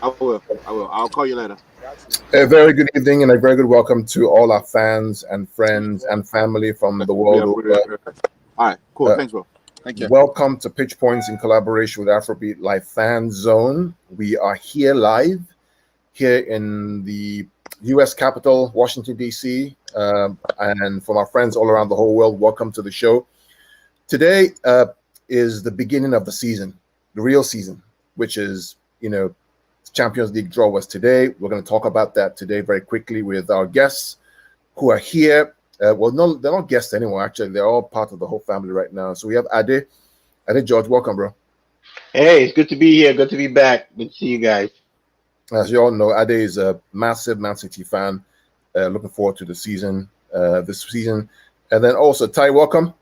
I will. I'll call you later. A very good evening and a very good welcome to all our fans and friends and family from the world over. All right, cool. Thanks, bro. Thank you. Welcome to Pitch Points in collaboration with Afrobeat Live Fan Zone. We are here live here in the U.S. capital, Washington, D.C., and from our friends all around the whole world, welcome to the show. Today is the beginning of the season, the real season, which is, Champions League draw was today. We're going to talk about that today very quickly with our guests who are here. No, they're not guests anymore. Actually, they're all part of the whole family right now. So we have Ade George. Welcome, bro. Hey, it's good to be here. Good to be back. Good to see you guys. As you all know, Ade is a massive Man City fan. Looking forward to the season, this season. And then also, Ty, welcome.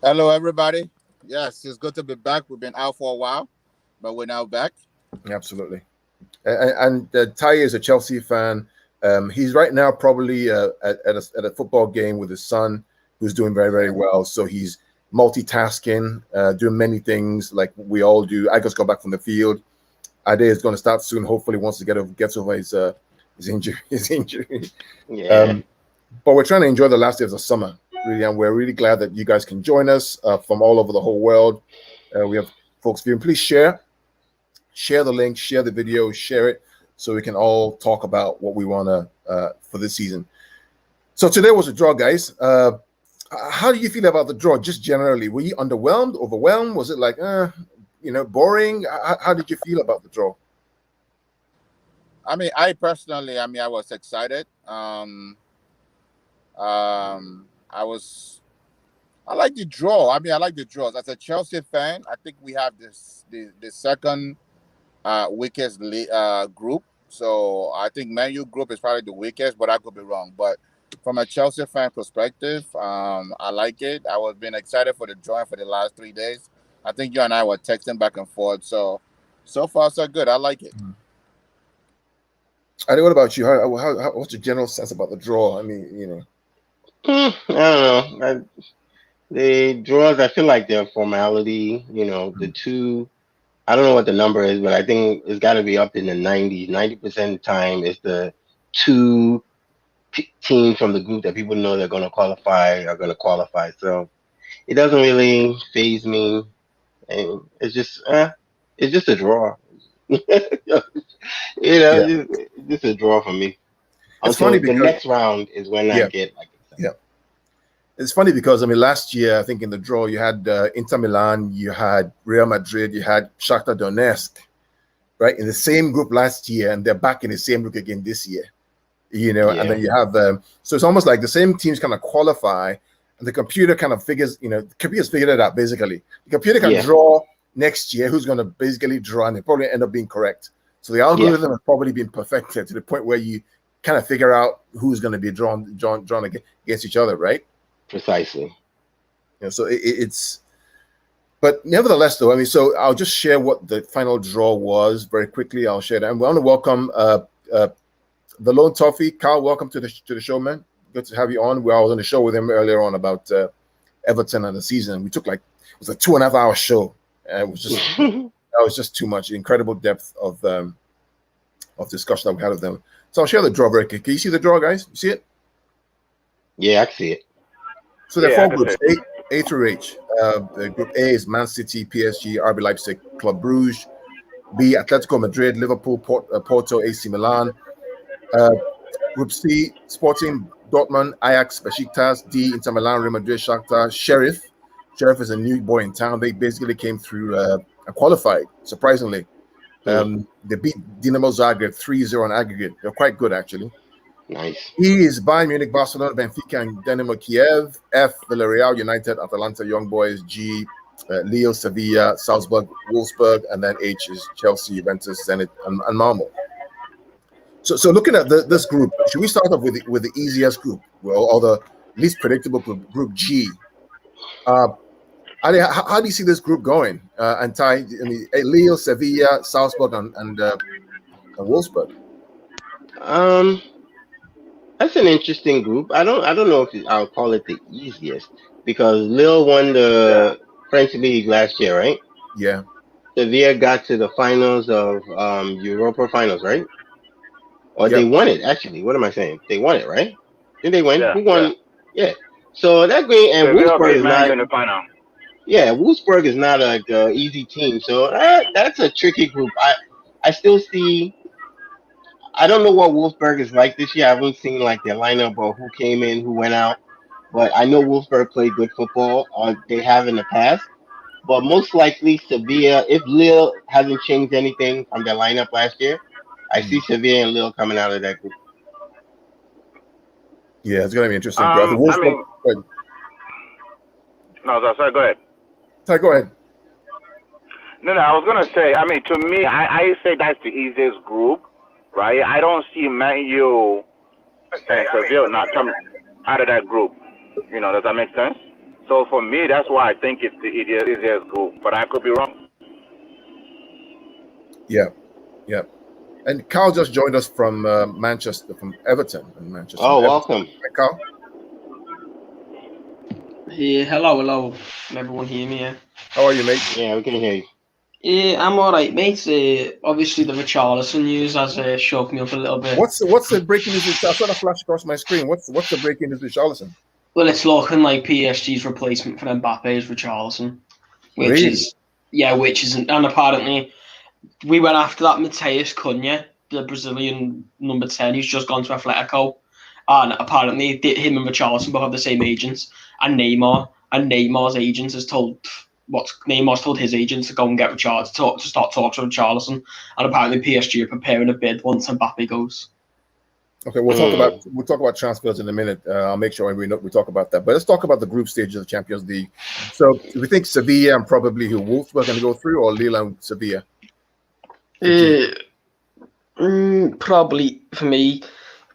Hello, everybody. Yes, it's good to be back. We've been out for a while, but we're now back. Absolutely. And Ty is a Chelsea fan. He's right now probably at a football game with his son, who's doing very, very well. So he's multitasking, doing many things like we all do. I just got back from the field. Ade is going to start soon. Hopefully, once he gets over his injury. Yeah. But we're trying to enjoy the last days of summer, really, and we're really glad that you guys can join us from all over the whole world. We have folks viewing. Please share the link, share the video, share it, so we can all talk about what we want to for this season. So today was a draw, guys. How do you feel about the draw, just generally? Were you underwhelmed, overwhelmed? Was it like, boring? How did you feel about the draw? I mean, I personally, I was excited. I like the draw. I like the draws. As a Chelsea fan, I think we have the second weakest group. So I think Man U group is probably the weakest, but I could be wrong. But from a Chelsea fan perspective, I like it. I was been excited for the draw for the last 3 days. I think you and I were texting back and forth. So far so good. I like it. I mean, what about you? What's your general sense about the draw? I mean, I don't know. The draws, I feel like they're a formality. The two, I don't know what the number is, but I think it's got to be up in the 90s. 90% of the time, it's the two teams from the group that people know they're going to qualify are going to qualify. So it doesn't really faze me. And it's just a draw. It's just a draw for me. It's funny because the next round is when I get like excited. Yeah. It's funny because last year I think in the draw you had Inter Milan, you had Real Madrid, you had Shakhtar Donetsk, right, in the same group last year, and they're back in the same group again this year. And then you have so it's almost like the same teams kind of qualify, and the computer kind of figures, the computer's figured it out basically. The computer can draw next year who's going to basically draw, and they probably end up being correct. So the algorithm has probably been perfected to the point where you kind of figure out who's going to be drawn against each other, right? Precisely. So it's, but nevertheless, though, so I'll just share what the final draw was very quickly. I'll share that. And we want to welcome the Lone Toffee. Carl, welcome to the show, man. Good to have you on. I was on the show with him earlier on about Everton and the season. We took it was a 2.5 hour show. It was just that was just too much. Incredible depth of discussion that we had with them. So I'll share the draw very quickly. Can you see the draw, guys? You see it? Yeah, I can see it. So there are 4 groups, A through H. Group A is Man City, PSG, RB Leipzig, Club Brugge. B, Atletico Madrid, Liverpool, Porto, AC Milan. Group C, Sporting, Dortmund, Ajax, Besiktas. D, Inter Milan, Real Madrid, Shakhtar, Sheriff. Sheriff is a new boy in town. They basically came through and qualified, surprisingly. They beat Dinamo Zagreb 3-0 on aggregate. They're quite good, actually. Nice. E is Bayern Munich, Barcelona, Benfica, and Dynamo Kiev. F, Villarreal, United, Atalanta, Young Boys. G, Lille, Sevilla, Salzburg, Wolfsburg. And then H is Chelsea, Juventus, Zenit, and Malmo. So looking at this group, should we start off with the easiest group, or the least predictable group, G? How do you see this group going? And Ty, Lille, Sevilla, Salzburg, and Wolfsburg. That's an interesting group. I don't know if I'll call it the easiest because Lille won the French league last year, right? Yeah. Sevilla got to the finals of Europa finals, right? Or they Yep. won it actually. What am I saying? They won it, right? Did they win? Yeah, Who yeah. won? Yeah. So that game and Seville Wolfsburg beat is Man not. U in the final. Yeah, Wolfsburg is not a easy team. So that's a tricky group. I still see. I don't know what Wolfsburg is like this year. I haven't seen like their lineup or who came in, who went out. But I know Wolfsburg played good football. They have in the past. But most likely Sevilla, if Lille hasn't changed anything from their lineup last year, I see Sevilla and Lille coming out of that group. Yeah, it's going to be interesting. I think I Wolfsburg. mean, no, sorry, go ahead. Sorry, go ahead. No, I was gonna say. I mean, to me, I say that's the easiest group, right? I don't see Man U and Seville not coming out of that group. Does that make sense? So for me, that's why I think it's the easiest group. But I could be wrong. Yeah, yeah. And Carl just joined us from Manchester, from Everton in Manchester. Oh, Everton. welcome. Hi, Carl. Yeah, hello. Can everyone hear me? Yeah, How are you, mate? Yeah, we can hear you. yeah, I'm alright, mate. Obviously, the Richarlison news has shook me up a little bit. What's the breaking news? I saw the flash across my screen. What's the breaking news with Richarlison? Well, it's looking like PSG's replacement for Mbappe is Richarlison, which is and apparently we went after that Mateus Cunha, the Brazilian number 10, who's just gone to Atletico, and apparently him and Richarlison both have the same agents, and Neymar's agent has told. Neymar's told his agents to go and get Richarlison to start talks with Richarlison, and apparently PSG are preparing a bid once Mbappe goes. Okay, we'll talk about transfers in a minute. I'll make sure we talk about that. But let's talk about the group stages of the Champions League. So we think Sevilla and probably Wolves were going to go through, or Lille and Sevilla. Probably for me,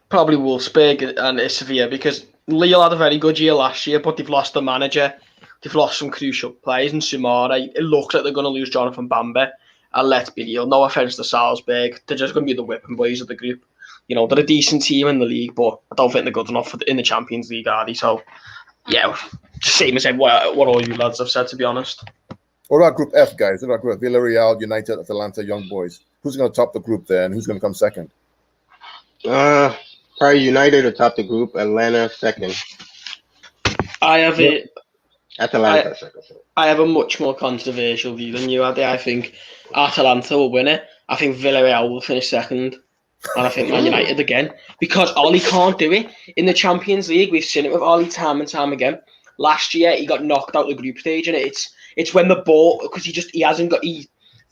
probably Wolfsburg and Sevilla, because Lille had a very good year last year, but they've lost the manager. They've lost some crucial players in Sumare. It looks like they're going to lose Jonathan Bambe. And let's be real, no offense to Salzburg, they're just going to be the whipping boys of the group. They're a decent team in the league, but I don't think they're good enough in the Champions League, are they? So, yeah, same as what all you lads have said, to be honest. What about Group F, guys? What about Group Villarreal, United, Atalanta, Young Boys? Who's going to top the group there, and who's going to come second? Probably United to top the group, Atlanta second. I have it. Atalanta second. I have a much more controversial view than you, Adi. I think Atalanta will win it. I think Villarreal will finish second. And I think Man United again. Because Oli can't do it. In the Champions League, we've seen it with Oli time and time again. Last year, he got knocked out the group stage, and it's when the ball, because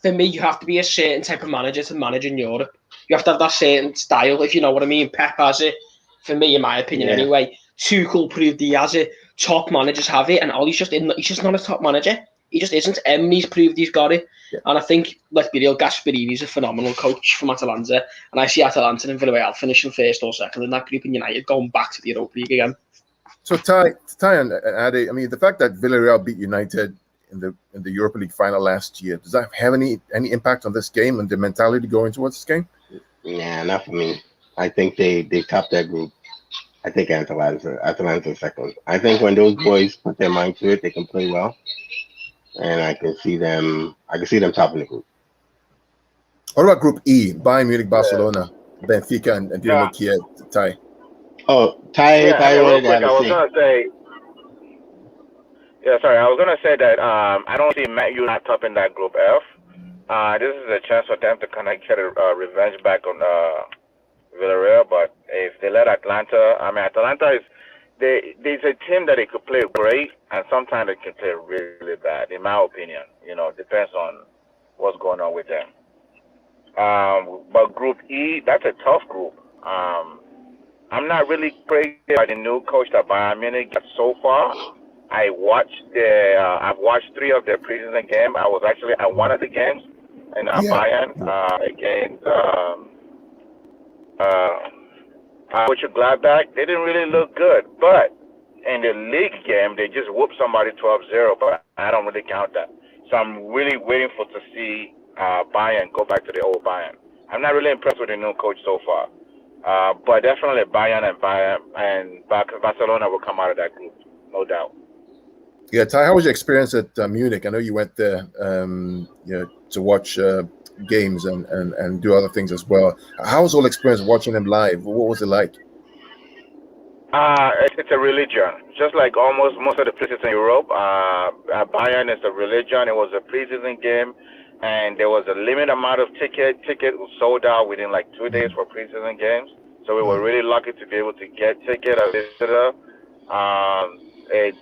for me, you have to be a certain type of manager to manage in Europe. You have to have that certain style, if you know what I mean. Pep has it, for me, in my opinion, anyway. Tuchel proved he has it. Top managers have it, and Ollie's he's just not a top manager. He just isn't. He's proved he's got it. Yeah. And I think, let's be real, Gasperini's a phenomenal coach from Atalanta. And I see Atalanta and Villarreal finishing first or second in that group, and United going back to the Europa League again. So, Ty and Ade, I mean, the fact that Villarreal beat United in the Europa League final last year, does that have any impact on this game and the mentality going towards this game? Nah, not for me. I think they topped that group. I think Atalanta second. I think when those boys put their mind to it, they can play well, and I can see them topping the group. What about Group E? Bayern Munich, Barcelona, Benfica, and Dynamo Kiev. Ty. Oh, Ty. Real quick, I was gonna say that I don't see Man U not topping that Group F. This is a chance for them to get a revenge back on Villarreal, but if they let Atalanta is there's a team that they could play great, and sometimes they can play really bad. In my opinion, depends on what's going on with them. But Group E, that's a tough group. I'm not really crazy about the new coach that Bayern Munich got so far. I've watched 3 of their preseason games. I was actually at one of the games in Bayern against. Which are Gladbach, they didn't really look good. But in the league game, they just whooped somebody 12-0, but I don't really count that. So I'm really waiting to see Bayern go back to the old Bayern. I'm not really impressed with the new coach so far. But definitely Bayern and Barcelona will come out of that group, no doubt. Yeah, Ty, how was your experience at Munich? I know you went there, to watch games and do other things as well. How was the whole experience watching them live? What was it like? It's a religion, just like almost most of the places in Europe. Bayern is a religion. It was a preseason game, and there was a limited amount of ticket. Ticket was sold out within like 2 days for preseason games. So we were really lucky to be able to get ticket as a visitor.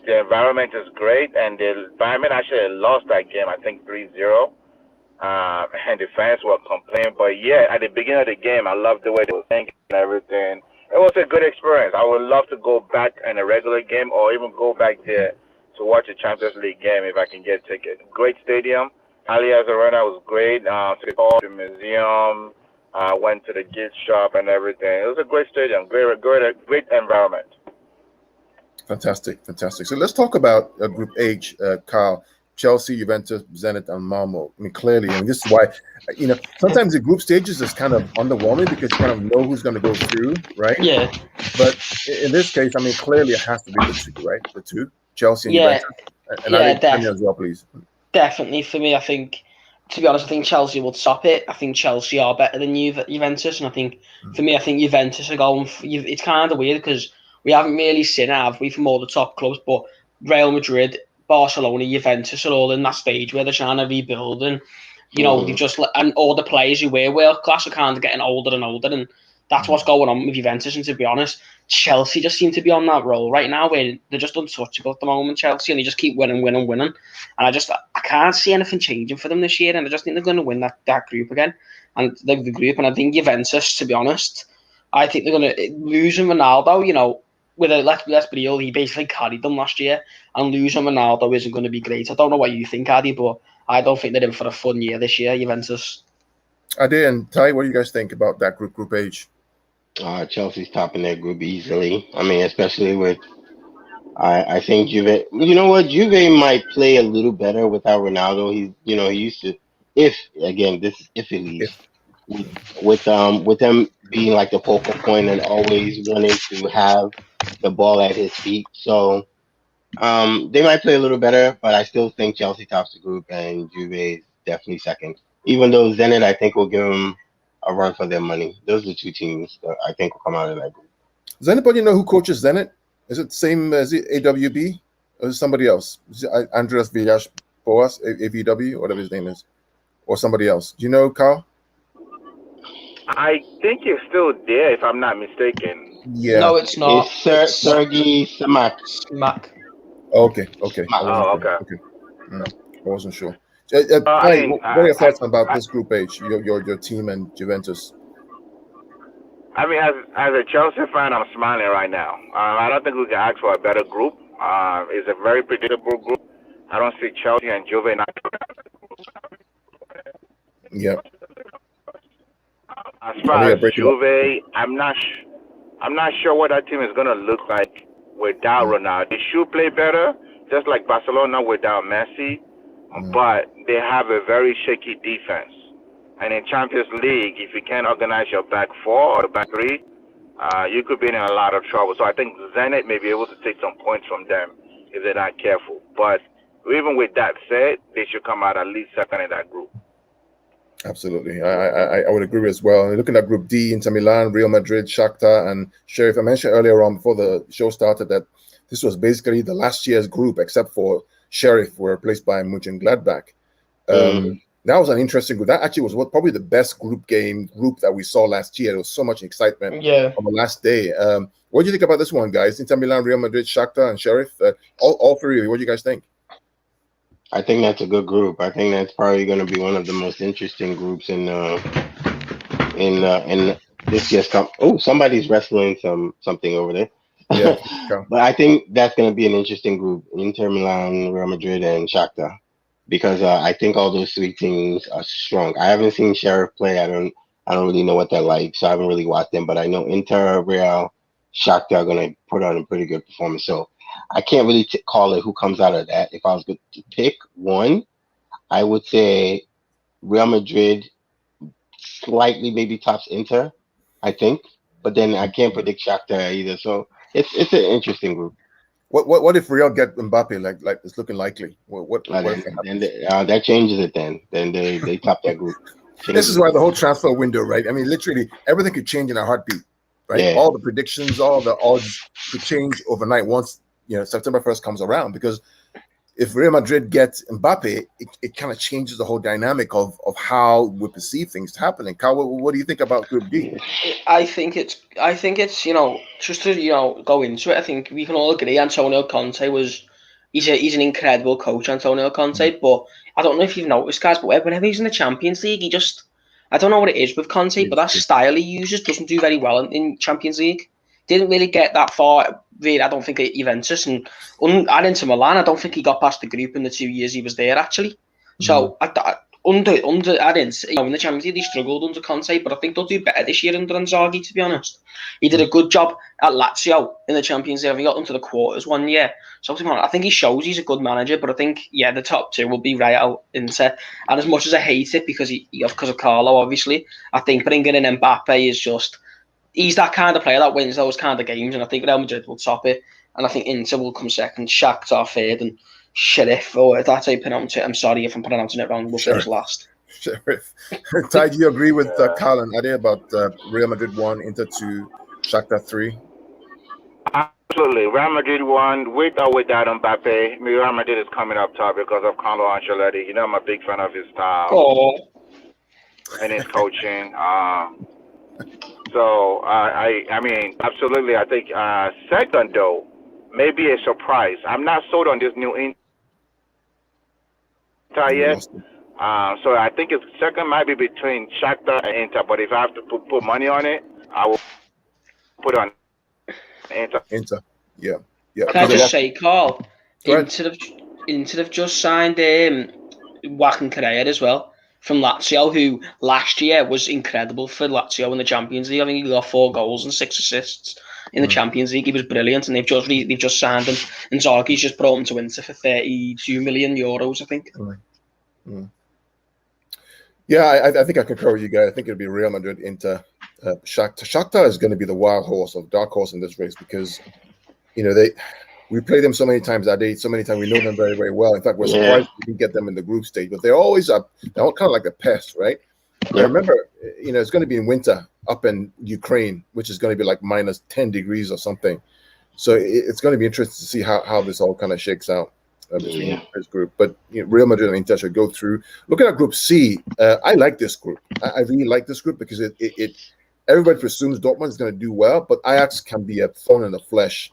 The environment is great, and the Bayern actually lost that game, I think 3-0. And the fans were complaining. But yeah, at the beginning of the game, I loved the way they were thinking and everything. It was a good experience. I would love to go back in a regular game or even go back there to watch a Champions League game if I can get tickets. Great stadium. Allianz Arena was great. To the museum, went to the gift shop and everything. It was a great stadium, great environment. Fantastic. So let's talk about Group H, Carl. Chelsea, Juventus, Zenit, and Malmo. I mean, clearly, this is why, sometimes the group stages is kind of underwhelming because you kind of know who's going to go through, right? Yeah. But in this case, clearly it has to be the two, right? The two, Chelsea and Juventus. And I think as well, please. Definitely for me, I think, to be honest, I think Chelsea would stop it. I think Chelsea are better than Juventus, and I think for me, I think Juventus are going. It's kind of weird because we haven't really seen it, have we, from all the top clubs, but Real Madrid, Barcelona, Juventus are all in that stage where they're trying to rebuild, and they've just, and all the players who were world class are kind of getting older and older, and that's what's going on with Juventus. And to be honest, Chelsea just seem to be on that roll right now where they're just untouchable at the moment, Chelsea, and they just keep winning. And I can't see anything changing for them this year, and I just think they're going to win that group again, and the group. And I think Juventus, to be honest, I think they're going to losing Ronaldo, with let's be real, he basically carried them last year, and losing Ronaldo isn't going to be great. I don't know what you think, Addy, but I don't think they're in for a fun year this year, Juventus. Adi and Ty, what do you guys think about that Group H? Chelsea's topping that group easily. Especially with, I think Juve. You know what? Juve might play a little better without Ronaldo. He used to. If he leaves, with them being like the focal point and always wanting to have the ball at his feet. So, they might play a little better, but I still think Chelsea tops the group and Juve is definitely second. Even though Zenit, I think, will give them a run for their money. Those are the two teams that I think will come out of that group. Does anybody know who coaches Zenit? Is it the same as AWB? Or is it somebody else? Is it Andreas Villas-Boas, AVW, whatever his name is? Or somebody else? Do you know, Carl? I think he's still there, if I'm not mistaken. Yeah. No, it's not. It's Sergei Samak. Okay. Okay. I wasn't sure. What are your thoughts about this Group H, your team and Juventus? As a Chelsea fan, I'm smiling right now. I don't think we can ask for a better group. It's a very predictable group. I don't see Chelsea and Juve not. Yeah. As far as Juve, I'm not sure what that team is going to look like without Ronaldo. They should play better, just like Barcelona without Messi. But they have a very shaky defense. And in Champions League, if you can't organize your back four or the back three, you could be in a lot of trouble. So I think Zenit may be able to take some points from them if they're not careful. But even with that said, they should come out at least second in that group. Absolutely. I would agree as well. Looking at Group D, Inter Milan, Real Madrid, Shakhtar, and Sheriff. I mentioned earlier on before the show started that this was basically the last year's group, except for Sheriff were replaced by Mönchengladbach. That was an interesting group. That actually was probably the best group that we saw last year. There was so much excitement on the last day. What do you think about this one, guys? Inter Milan, Real Madrid, Shakhtar, and Sheriff. All three of you. What do you guys think? I think that's a good group. I think that's probably going to be one of the most interesting groups in this year's cup. Oh, somebody's wrestling something over there. Yeah, but I think that's going to be an interesting group: Inter Milan, Real Madrid, and Shakhtar, because I think all those three teams are strong. I haven't seen Sheriff play. I don't really know what they're like, so I haven't really watched them. But I know Inter, Real, Shakhtar are going to put on a pretty good performance. So I can't really call it who comes out of that. If I was going to pick one, I would say Real Madrid slightly maybe tops Inter, I think. But then I can't predict Shakhtar either. So it's an interesting group. What if Real get Mbappe? Like it's looking likely. What if that changes it. Then they top that group. This is why the whole transfer window, right? I mean, literally everything could change in a heartbeat, right? Yeah. All the predictions, all the odds could change overnight once September 1st comes around. Because if Real Madrid gets Mbappe, it kind of changes the whole dynamic of how we perceive things happening. Carl, what do you think about Group D? I think it's just to go into it. I think we can all agree Antonio Conte he's an incredible coach, Antonio Conte. But I don't know if you've noticed, guys, but whenever he's in the Champions League, I don't know what it is with Conte, but that style he uses doesn't do very well in Champions League. Didn't really get that far, really, I don't think, at Juventus. And at Inter Milan, I don't think he got past the group in the 2 years he was there, actually. So, under in the Champions League, he struggled under Conte, but I think they'll do better this year under Inzaghi, to be honest. He did a good job at Lazio in the Champions League. He got them to the quarters 1 year. So, I think he shows he's a good manager, but I think, the top two will be Real, Inter. And as much as I hate it because of Carlo, obviously, I think bringing in Mbappe is just... He's that kind of player that wins those kind of games, and I think Real Madrid will top it. And I think Inter will come second, Shakhtar third, and Sheriff, or if that's how you pronounce it, I'm sorry if I'm pronouncing it wrong, will finish last. Sheriff. Ty, do you agree with Carl and Ade about Real Madrid 1, Inter 2, Shakhtar 3? Absolutely. Real Madrid 1, with or without Mbappe. Real Madrid is coming up top because of Carlo Ancelotti. I'm a big fan of his style and his coaching. So, I mean, absolutely. I think second, though, maybe a surprise. I'm not sold on this new Inter yet. So I think it's second might be between Shakhtar and Inter. But if I have to put money on it, I will put on Inter. Yeah. Can I just say, Carl, Inter have just signed Joaquin Correa as well from Lazio, who last year was incredible for Lazio in the Champions League. I think he got 4 goals and 6 assists in the Champions League. He was brilliant, and they've just signed him. And Inzaghi's just brought him to Inter for 32 million euros, I think. Yeah, I think I concur with you guys. I think it'll be Real Madrid, Inter, Shakhtar. Shakhtar is going to be the wild horse or dark horse in this race because, we played them so many times that day, so many times we know them very, very well. In fact, we're surprised we didn't get them in the group stage, but they're always they're all kind of like a pest, right? I remember, it's going to be in winter up in Ukraine, which is going to be like minus 10 degrees or something. So it's going to be interesting to see how this all kind of shakes out between this group. But Real Madrid and Inter should go through. Looking at Group C, I like this group. I really like this group because it everybody presumes Dortmund is going to do well, but Ajax can be a thorn in the flesh.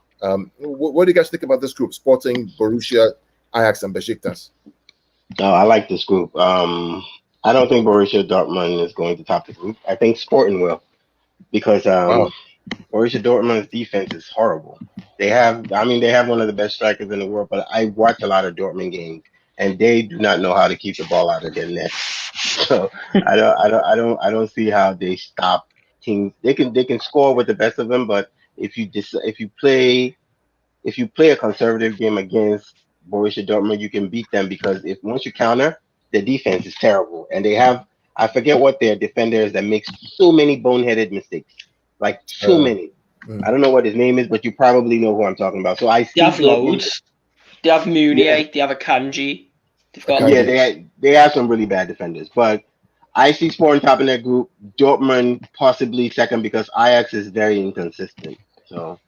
What do you guys think about this group? Sporting, Borussia, Ajax, and Besiktas. I like this group. I don't think Borussia Dortmund is going to top the group. I think Sporting will, because Borussia Dortmund's defense is horrible. They have one of the best strikers in the world, but I watch a lot of Dortmund games, and they do not know how to keep the ball out of their net. So I don't see how they stop teams. They can score with the best of them, but if you play a conservative game against Borussia Dortmund, you can beat them, because once you counter, the defense is terrible, and they have, I forget what their defender is that makes so many boneheaded mistakes, like so many. I don't know what his name is, but you probably know who I'm talking about. So I see they have loads. They have Mounier, they have Akanji. They've got they have some really bad defenders, but I see Sporting top in that group. Dortmund possibly second because Ajax is very inconsistent. So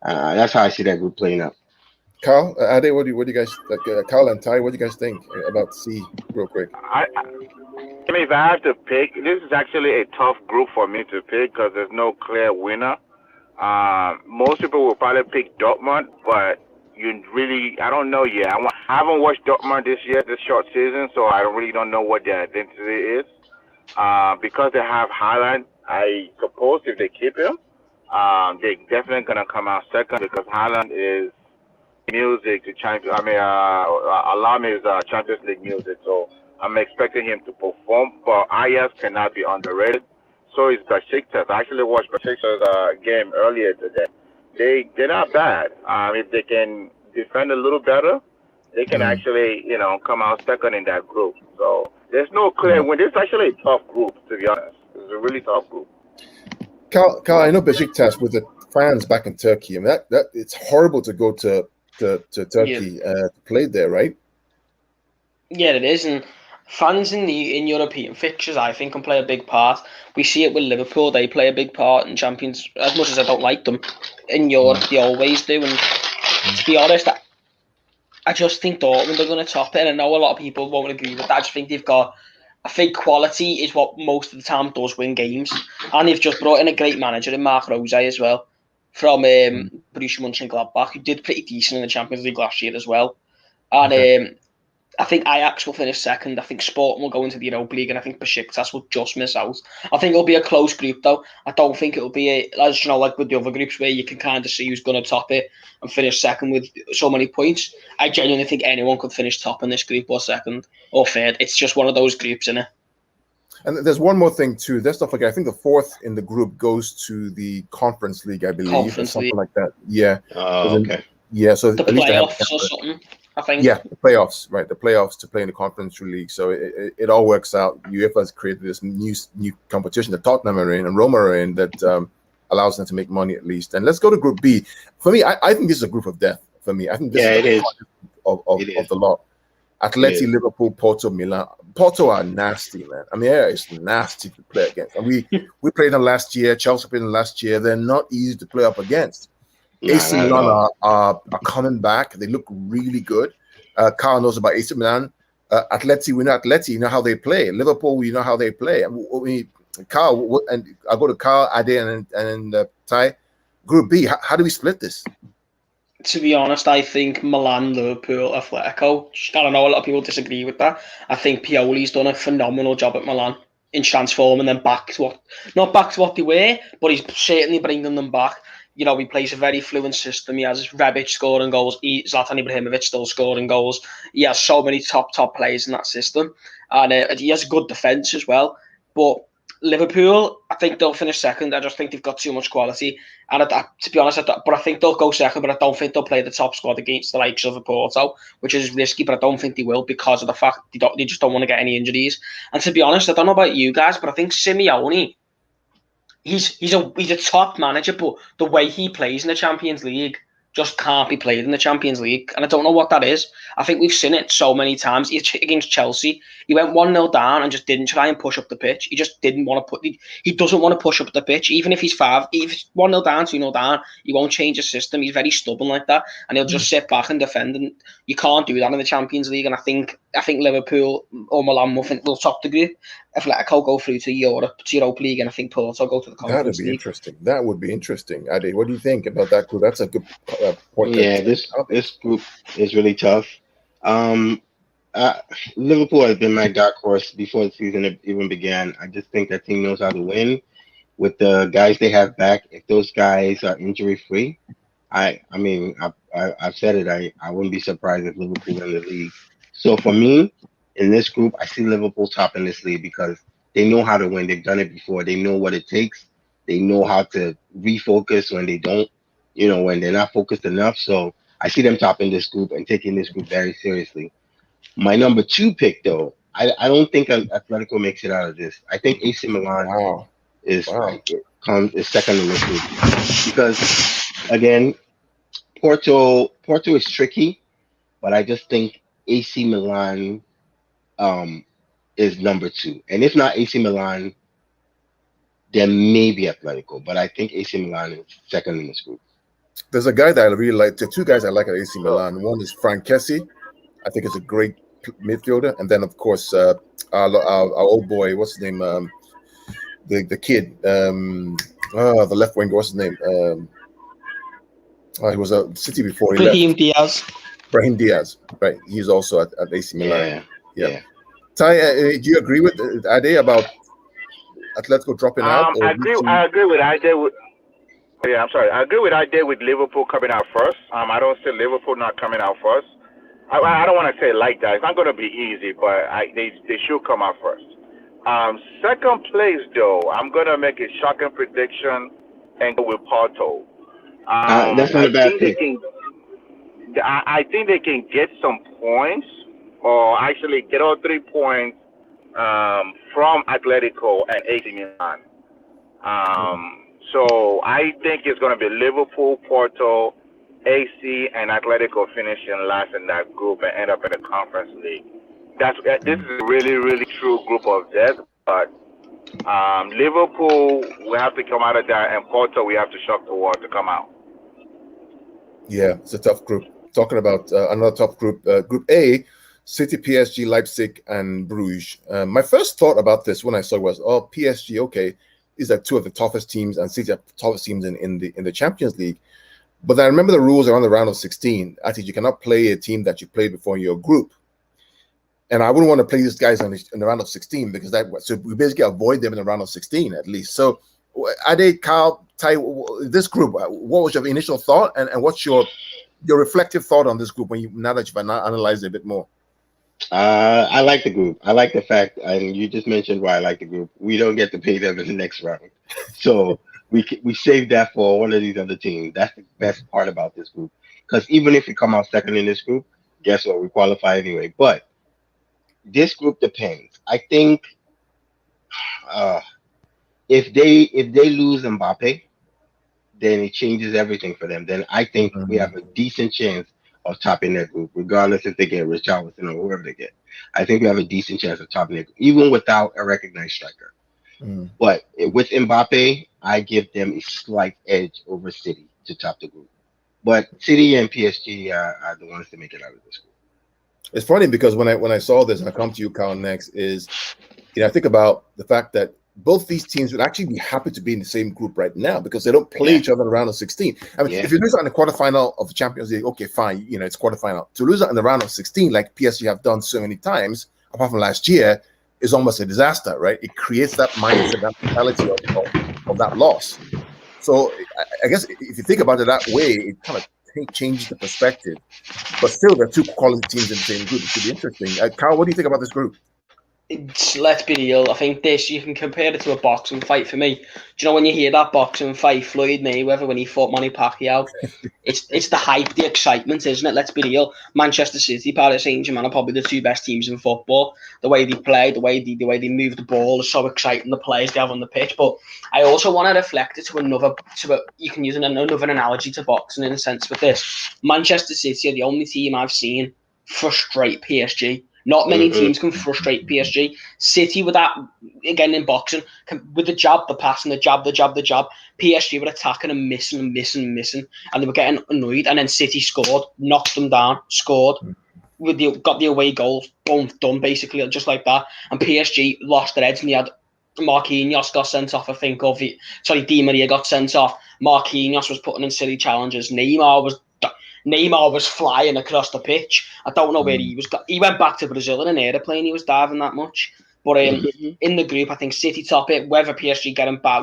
that's how I see that group playing out. Carl, Ade, what do you guys like? Carl and Ty, what do you guys think about C, real quick? I mean, if I have to pick, this is actually a tough group for me to pick because there's no clear winner. Most people will probably pick Dortmund, but I don't know yet. I haven't watched Dortmund this short season, so I really don't know what their identity is. Because they have Haaland, I suppose if they keep him, they're definitely gonna come out second because Haaland is music to Champions. Alarm is Champions League music, so I'm expecting him to perform. But Ajax cannot be underrated. So is Besiktas. I actually watched Besiktas' game earlier today. They're not bad. If they can defend a little better, they can actually, come out second in that group. So there's no clear win. This is actually a tough group, to be honest. It's a really tough group. Carl, I know Besiktas with the fans back in Turkey. I mean, that it's horrible to go to to Turkey to play there, right? Yeah, it is, and fans in European fixtures, I think, can play a big part. We see it with Liverpool; they play a big part in Champions. As much as I don't like them, in Europe they always do. And to be honest, I just think Dortmund are going to top it. And I know a lot of people won't agree with that. I just think they've got. I think quality is what most of the time does win games, and they've just brought in a great manager in Mark Rose as well from Borussia Mönchengladbach, who did pretty decent in the Champions League last year as well. And I think Ajax will finish second. I think Sporting will go into the Europa League, and I think Besiktas will just miss out. I think it'll be a close group, though. I don't think it'll be as like with the other groups where you can kind of see who's going to top it and finish second with so many points. I genuinely think anyone could finish top in this group or second or third. It's just one of those groups, isn't it? And there's one more thing too. Let's not forget. I think the fourth in the group goes to the Conference League, I believe, or something like that. Yeah. Okay. Yeah. So the at least playoffs or something. I think. Yeah, the playoffs, right? The playoffs to play in the Conference League. So it all works out. UEFA has created this new competition that Tottenham are in and Roma are in that allows them to make money at least. And let's go to Group B. For me, I think this is a group of death. For me, I think this is the hardest of the lot. Atleti, Liverpool, Porto, Milan. Porto are nasty, man. I mean, it's nasty to play against. And we played them last year. Chelsea played them last year. They're not easy to play up against. AC Milan are coming back. They look really good. Carl knows about AC Milan. Atleti, we know Atleti. You know how they play. Liverpool, we know how they play. Carl, and I'll go to Carl, Ade, and Ty. Group B, how do we split this? To be honest, I think Milan, Liverpool, Atletico. I don't know, a lot of people disagree with that. I think Pioli's done a phenomenal job at Milan in transforming them back to not back to what they were, but he's certainly bringing them back. You know, he plays a very fluent system. He has Rebic scoring goals. Zlatan Ibrahimovic still scoring goals. He has so many top players in that system. And he has good defence as well. But Liverpool, I think they'll finish second. I just think they've got too much quality. And to be honest, I think they'll go second, but I don't think they'll play the top squad against the likes of Porto, which is risky, but I don't think they will because of the fact they just don't want to get any injuries. And to be honest, I don't know about you guys, but I think Simeone, he's a top manager, but the way he plays in the Champions League just can't be played in the Champions League. And I don't know what that is. I think we've seen it so many times. Against Chelsea, he went 1-0 down and just didn't try and push up the pitch. He just didn't want to he doesn't want to push up the pitch. Even if he's 1-0 down, 2-0 down, he won't change his system. He's very stubborn like that. And he'll just sit back and defend. And you can't do that in the Champions League. And I think Liverpool or Milan will top the group. Atletico go through to Europa League, and I think Porto go to the Conference League. Interesting. That would be interesting. Ade, what do you think about that group? That's a good point. Yeah, this group is really tough. Liverpool has been my dark horse before the season even began. I just think that team knows how to win with the guys they have back. If those guys are injury free, I've said it. I wouldn't be surprised if Liverpool win the league. So for me, in this group, I see Liverpool topping this league because they know how to win. They've done it before. They know what it takes. They know how to refocus when they don't, when they're not focused enough. So I see them topping this group and taking this group very seriously. My number 2 pick, though, I don't think Atletico makes it out of this. I think AC Milan is second in this group because, again, Porto is tricky, but I just think AC Milan is number 2. And if not AC Milan, then maybe Atletico. But I think AC Milan is second in this group. There's a guy that I really like. The 2 guys I like at AC Milan. One is Frank Kessie. I think it's a great midfielder. And then, of course, our old boy, what's his name? The kid. The left winger, what's his name? He was at City before he left. Brahim Diaz. Right. He's also at AC Milan. Yeah. Ty, do you agree with Ade about Atletico dropping out? I agree with Ade. I agree with Ade with Liverpool coming out first. I don't see Liverpool not coming out first. I don't want to say it like that. It's not going to be easy, but they should come out first. Second place, though, I'm going to make a shocking prediction and go with Porto. That's not a bad pick. I think they can get some points, or actually get all 3 points from Atletico and AC Milan. So I think it's going to be Liverpool, Porto, AC and Atletico finishing last in that group and end up in the Conference League. This is a really, really true group of death. But Liverpool, we have to come out of that, and Porto, we have to shock the world to come out. Yeah, it's a tough group. Talking about another tough group, Group A, City, PSG, Leipzig, and Bruges. My first thought about this when I saw it was, oh, PSG, okay, is that two of the toughest teams, and City are the toughest teams in the Champions League. But I remember the rules around the round of 16. I think you cannot play a team that you played before in your group. And I wouldn't want to play these guys in the round of 16 because so we basically avoid them in the round of 16 at least. So, Ade, Kyle, Ty, this group, what was your initial thought, and what's your reflective thought on this group now that you've analyzed it a bit more? I like the group. I like the fact, and you just mentioned why I like the group. We don't get to pay them in the next round, so we save that for one of these other teams. That's the best part about this group. Because even if we come out second in this group, guess what? We qualify anyway. But this group depends. I think if they lose Mbappe, then it changes everything for them. Then I think we have a decent chance of topping that group, regardless if they get Richarlison or whoever they get. I think we have a decent chance of topping it, even without a recognized striker. But with Mbappe, I give them a slight edge over City to top the group. But City and PSG are the ones to make it out of this group. It's funny because when I saw this, and I come to you, Kyle, next, is I think about the fact that both these teams would actually be happy to be in the same group right now because they don't play each other in the round of 16. I mean, if you lose out in the quarterfinal of the Champions League, okay, fine, it's quarterfinal. To lose out in the round of 16, like PSG have done so many times, apart from last year, is almost a disaster, right? It creates that mindset, that mentality of that loss. So I guess if you think about it that way, it kind of changes the perspective. But still, there are two quality teams in the same group. It should be interesting. Carl, what do you think about this group? Let's be real. I think you can compare it to a boxing fight for me. Do you know when you hear that boxing fight, Floyd Mayweather when he fought Manny Pacquiao? It's the hype, the excitement, isn't it? Let's be real. Manchester City, Paris Saint-Germain are probably the two best teams in football. The way they play, the way they move the ball is so exciting. The players they have on the pitch. But I also want to reflect it you can use another analogy to boxing in a sense with this. Manchester City are the only team I've seen frustrate PSG. Not many teams can frustrate PSG. City with that, again in boxing, with the jab, the pass, and the jab. PSG were attacking and missing. And they were getting annoyed. And then City scored, knocked them down, scored. Got the away goals, boom, done basically, just like that. And PSG lost their heads and they had Marquinhos got sent off, I think. Di Maria got sent off. Marquinhos was putting in silly challenges. Neymar was flying across the pitch. I don't know where he was. He went back to Brazil in an aeroplane. He was diving that much. But in the group, I think City top it. Whether PSG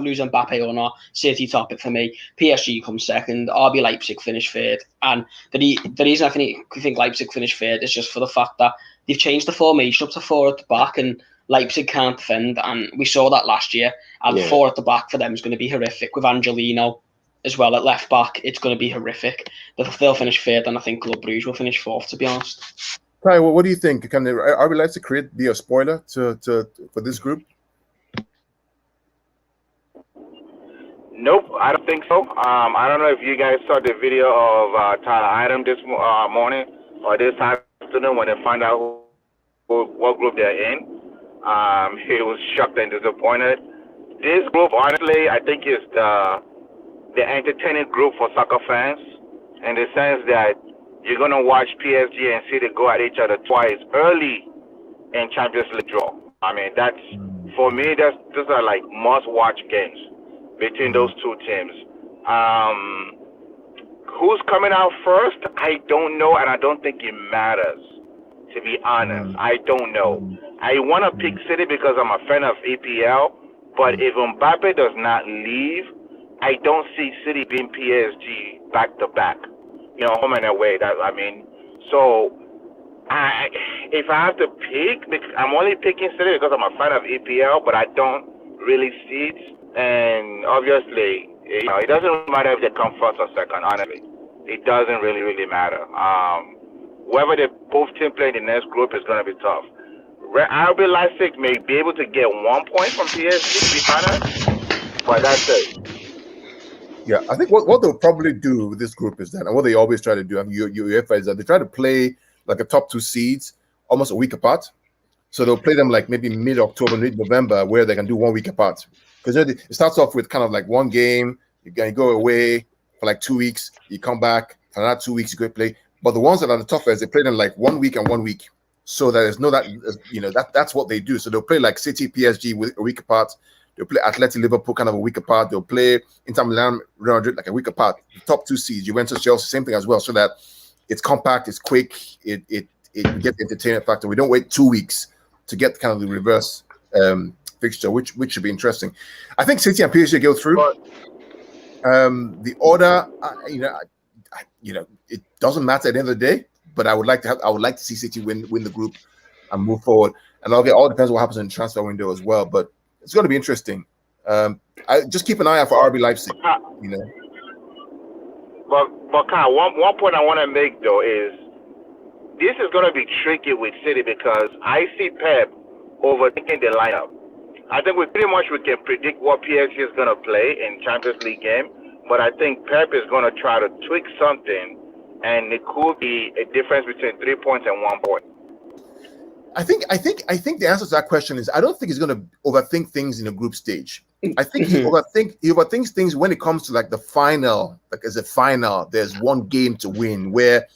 lose Mbappe or not, City top it for me. PSG comes second. RB Leipzig finish third. And the reason I think Leipzig finish third is just for the fact that they've changed the formation up to 4 at the back, and Leipzig can't defend. And we saw that last year. And 4 at the back for them is going to be horrific with Angelino as well at left back. It's going to be horrific. They'll finish third, and I think Club Brugge will finish fourth, to be honest. Ty, what do you think? Can RB Leipzig be a spoiler for this group? Nope, I don't think so. I don't know if you guys saw the video of Tyler Idem this morning or this afternoon when they find out what group they're in. He was shocked and disappointed. This group, honestly, I think is the entertaining group for soccer fans, in the sense that you're going to watch PSG and City go at each other twice early in Champions League draw. I mean, for me, those are like must-watch games between those two teams. Who's coming out first? I don't know, and I don't think it matters, to be honest. I don't know. I want to pick City because I'm a fan of EPL, but if Mbappe does not leave, I don't see City being PSG back-to-back, home and away. So if I have to pick, I'm only picking City because I'm a fan of EPL, but I don't really see it. And obviously, it doesn't matter if they come first or second, honestly. It doesn't really matter. Whoever both teams play in the next group is going to be tough. RB Leipzig may be able to get 1 point from PSG, to be honest, but that's it. Yeah, I think what they'll probably do with this group is that, and what they always try to do, UEFA, is that they try to play like a top 2 seeds almost a week apart. So they'll play them like maybe mid-October, mid-November, where they can do 1 week apart. Because it starts off with kind of like one game, you go away for like 2 weeks, you come back for another 2 weeks, you go play. But the ones that are the toughest, they play them like 1 week and 1 week. So that there's no that's what they do. So they'll play like City, PSG a week apart. They'll play Atleti, Liverpool kind of a week apart. They'll play Inter Milan, Real Madrid like a week apart. The top 2 seeds, Juventus, Chelsea, same thing as well. So that it's compact, it's quick, it gets the entertainment factor. We don't wait 2 weeks to get kind of the reverse fixture, which should be interesting. I think City and PSG go through. The order, it doesn't matter at the end of the day. But I would like to see City win the group and move forward. And all depends on what happens in the transfer window as well. But it's going to be interesting. I just keep an eye out for RB Leipzig. But Kyle, one point I want to make though is this is going to be tricky with City because I see Pep overthinking the lineup. I think we can predict what PSG is going to play in Champions League game, but I think Pep is going to try to tweak something, and it could be a difference between 3 points and 1 point. I think the answer to that question is I don't think he's going to overthink things in a group stage. I think he overthinks things when it comes to like the final, like as a final, there's one game to win where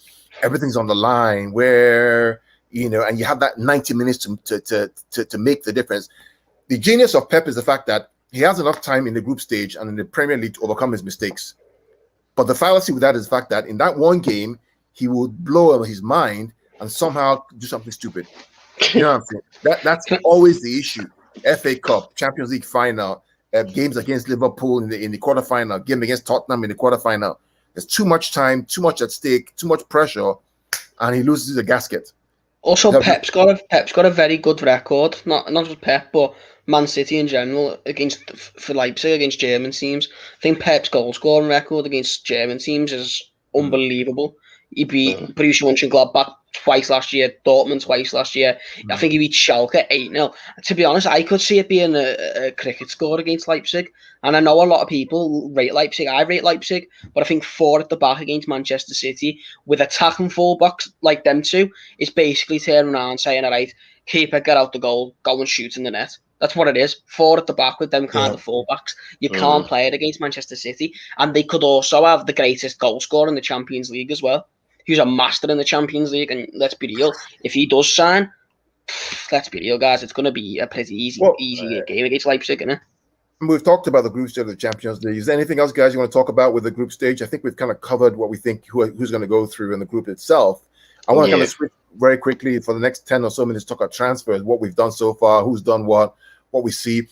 everything's on the line, where and you have that 90 minutes to make the difference. The genius of Pep is the fact that he has enough time in the group stage and in the Premier League to overcome his mistakes. But the fallacy with that is the fact that in that one game, he would blow his mind and somehow do something stupid. You know what I'm saying? That's always the issue. FA Cup, Champions League final, games against Liverpool in the quarterfinal, game against Tottenham in the quarterfinal. There's too much time, too much at stake, too much pressure, and he loses the gasket. Also, Pep's got a very good record. Not just Pep, but Man City in general for Leipzig against German teams. I think Pep's goal scoring record against German teams is unbelievable. He beat Borussia Mönchengladbach twice last year, Dortmund twice last year. I think he beat Schalke 8-0. To be honest, I could see it being a cricket score against Leipzig. And I know a lot of people rate Leipzig. I rate Leipzig, but I think 4 at the back against Manchester City with attacking fullbacks like them two is basically turning around saying, all right, keeper, get out the goal, go and shoot in the net. That's what it is. 4 at the back with them kind of fullbacks. You can't play it against Manchester City. And they could also have the greatest goal scorer in the Champions League as well. He's a master in the Champions League, and let's be real. If he does sign, let's be real, guys. It's going to be a pretty easy game against Leipzig, isn't it? We've talked about the group stage of the Champions League. Is there anything else, guys, you want to talk about with the group stage? I think we've kind of covered what we think who's going to go through in the group itself. I want to kind of switch very quickly for the next 10 or so minutes to talk about transfers, what we've done so far, who's done what we see.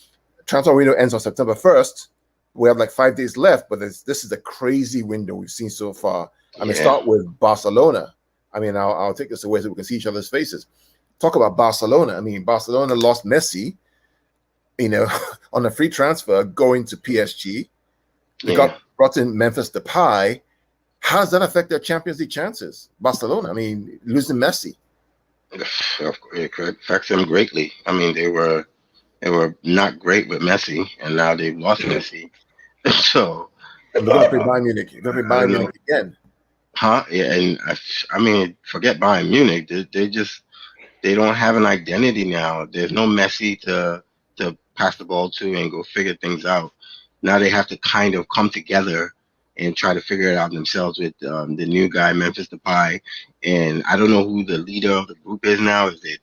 Transfer window ends on September 1st. We have like 5 days left, but this is a crazy window we've seen so far. I mean, start with Barcelona. I mean, I'll take this away so we can see each other's faces. Talk about Barcelona. I mean, Barcelona lost Messi, on a free transfer going to PSG. They brought in Memphis Depay. How does that affect their Champions League chances? Barcelona, I mean, losing Messi. It affects them greatly. I mean, they were not great with Messi, and now they've lost Messi. So they're going to play Bayern Munich. They're going to play Bayern Munich again. Huh? Yeah, and I mean, forget Bayern Munich. They don't have an identity now. There's no Messi to pass the ball to and go figure things out. Now they have to kind of come together and try to figure it out themselves with the new guy, Memphis Depay. And I don't know who the leader of the group is now. Is it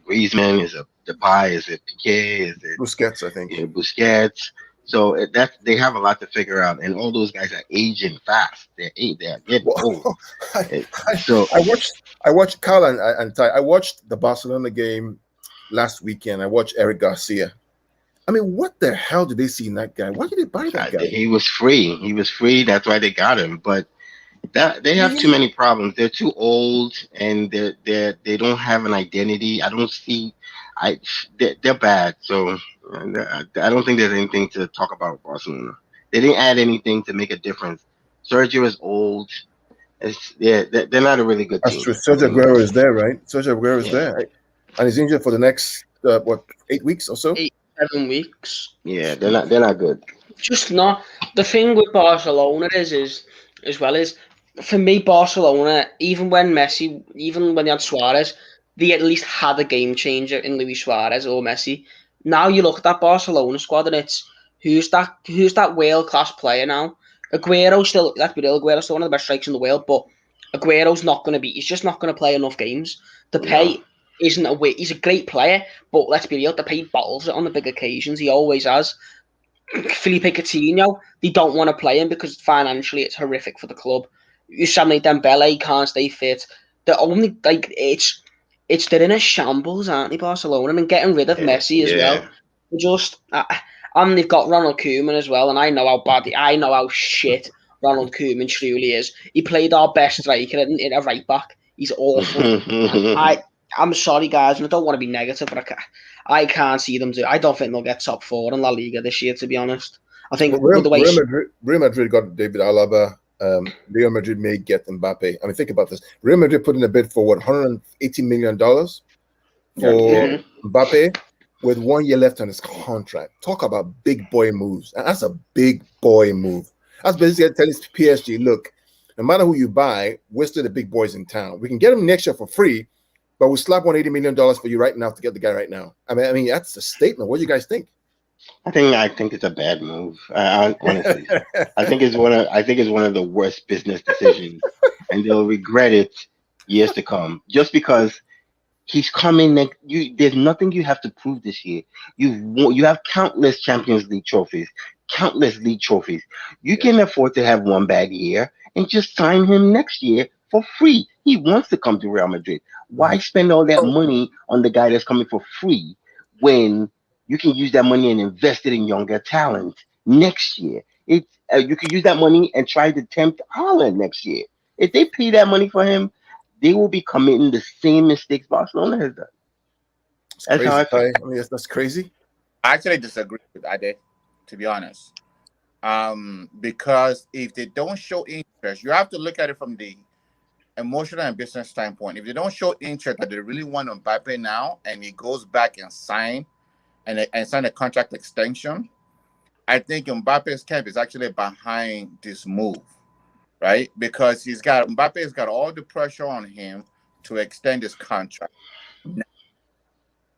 Griezmann? Is it Depay? Is it Piqué? Is it Busquets? I think. Yeah, Busquets. So they have a lot to figure out, and all those guys are aging fast. They're getting old. I watched Carl and Ty. I watched the Barcelona game last weekend. I watched Eric Garcia. I mean, what the hell did they see in that guy? Why did they buy that guy? He was free. That's why they got him. But they have too many problems. They're too old, and they don't have an identity. I don't see. They're bad. So I don't think there's anything to talk about Barcelona. They didn't add anything to make a difference. Sergio is old. They're not a really good team. That's true. Sergio Aguero is there, right? Sergio Aguero is there, right? And he's injured for the next 8 weeks or so. 8-7 weeks. Yeah, they're not good. just not. The thing with Barcelona is as well is for me, Barcelona, even when they had Suarez, they at least had a game changer in Luis Suarez or Messi. Now you look at that Barcelona squad and it's who's that world class player now? Aguero's still, let's be real, Aguero's still one of the best strikers in the world, but Aguero's not going to be. He's just not going to play enough games. Depay isn't a way. He's a great player, but let's be real, Depay bottles it on the big occasions. He always has. Felipe Coutinho, they don't want to play him because financially it's horrific for the club. Ousmane Dembele can't stay fit. The only they're in a shambles, aren't they, Barcelona? And getting rid of Messi as well. Just and they've got Ronald Koeman as well, and I know how shit Ronald Koeman truly is. He played our best striker in a right back. He's awful. I'm sorry, guys, and I don't want to be negative, but I can't see them do. I don't think they'll get top 4 in La Liga this year, to be honest. I think Real Madrid got David Alaba. Real Madrid may get Mbappe. I mean, think about this. Real Madrid put in a bid for $180 million for Mbappe with 1 year left on his contract. Talk about big boy moves. And that's a big boy move. That's basically telling PSG, look, no matter who you buy, we're still the big boys in town. We can get him next year for free, but we'll slap $180 million for you right now to get the guy right now. I mean, that's a statement. What do you guys think? I think it's a bad move. Honestly, I think it's one of the worst business decisions, and they'll regret it years to come. Just because he's coming next, there's nothing you have to prove this year. You have countless Champions League trophies, countless league trophies. You can afford to have one bad year and just sign him next year for free. He wants to come to Real Madrid. Why spend all that money on the guy that's coming for free when you can use that money and invest it in younger talent next year? You can use that money and try to tempt Haaland next year. If they pay that money for him, they will be committing the same mistakes Barcelona has done. That's how I feel. I mean, that's crazy. I actually disagree with Ade, to be honest. Because if they don't show interest, you have to look at it from the emotional and business standpoint. If they don't show interest that they really want Mbappe now, and he goes back and sign a contract extension, I think Mbappe's camp is actually behind this move, right? Because Mbappe's got all the pressure on him to extend his contract.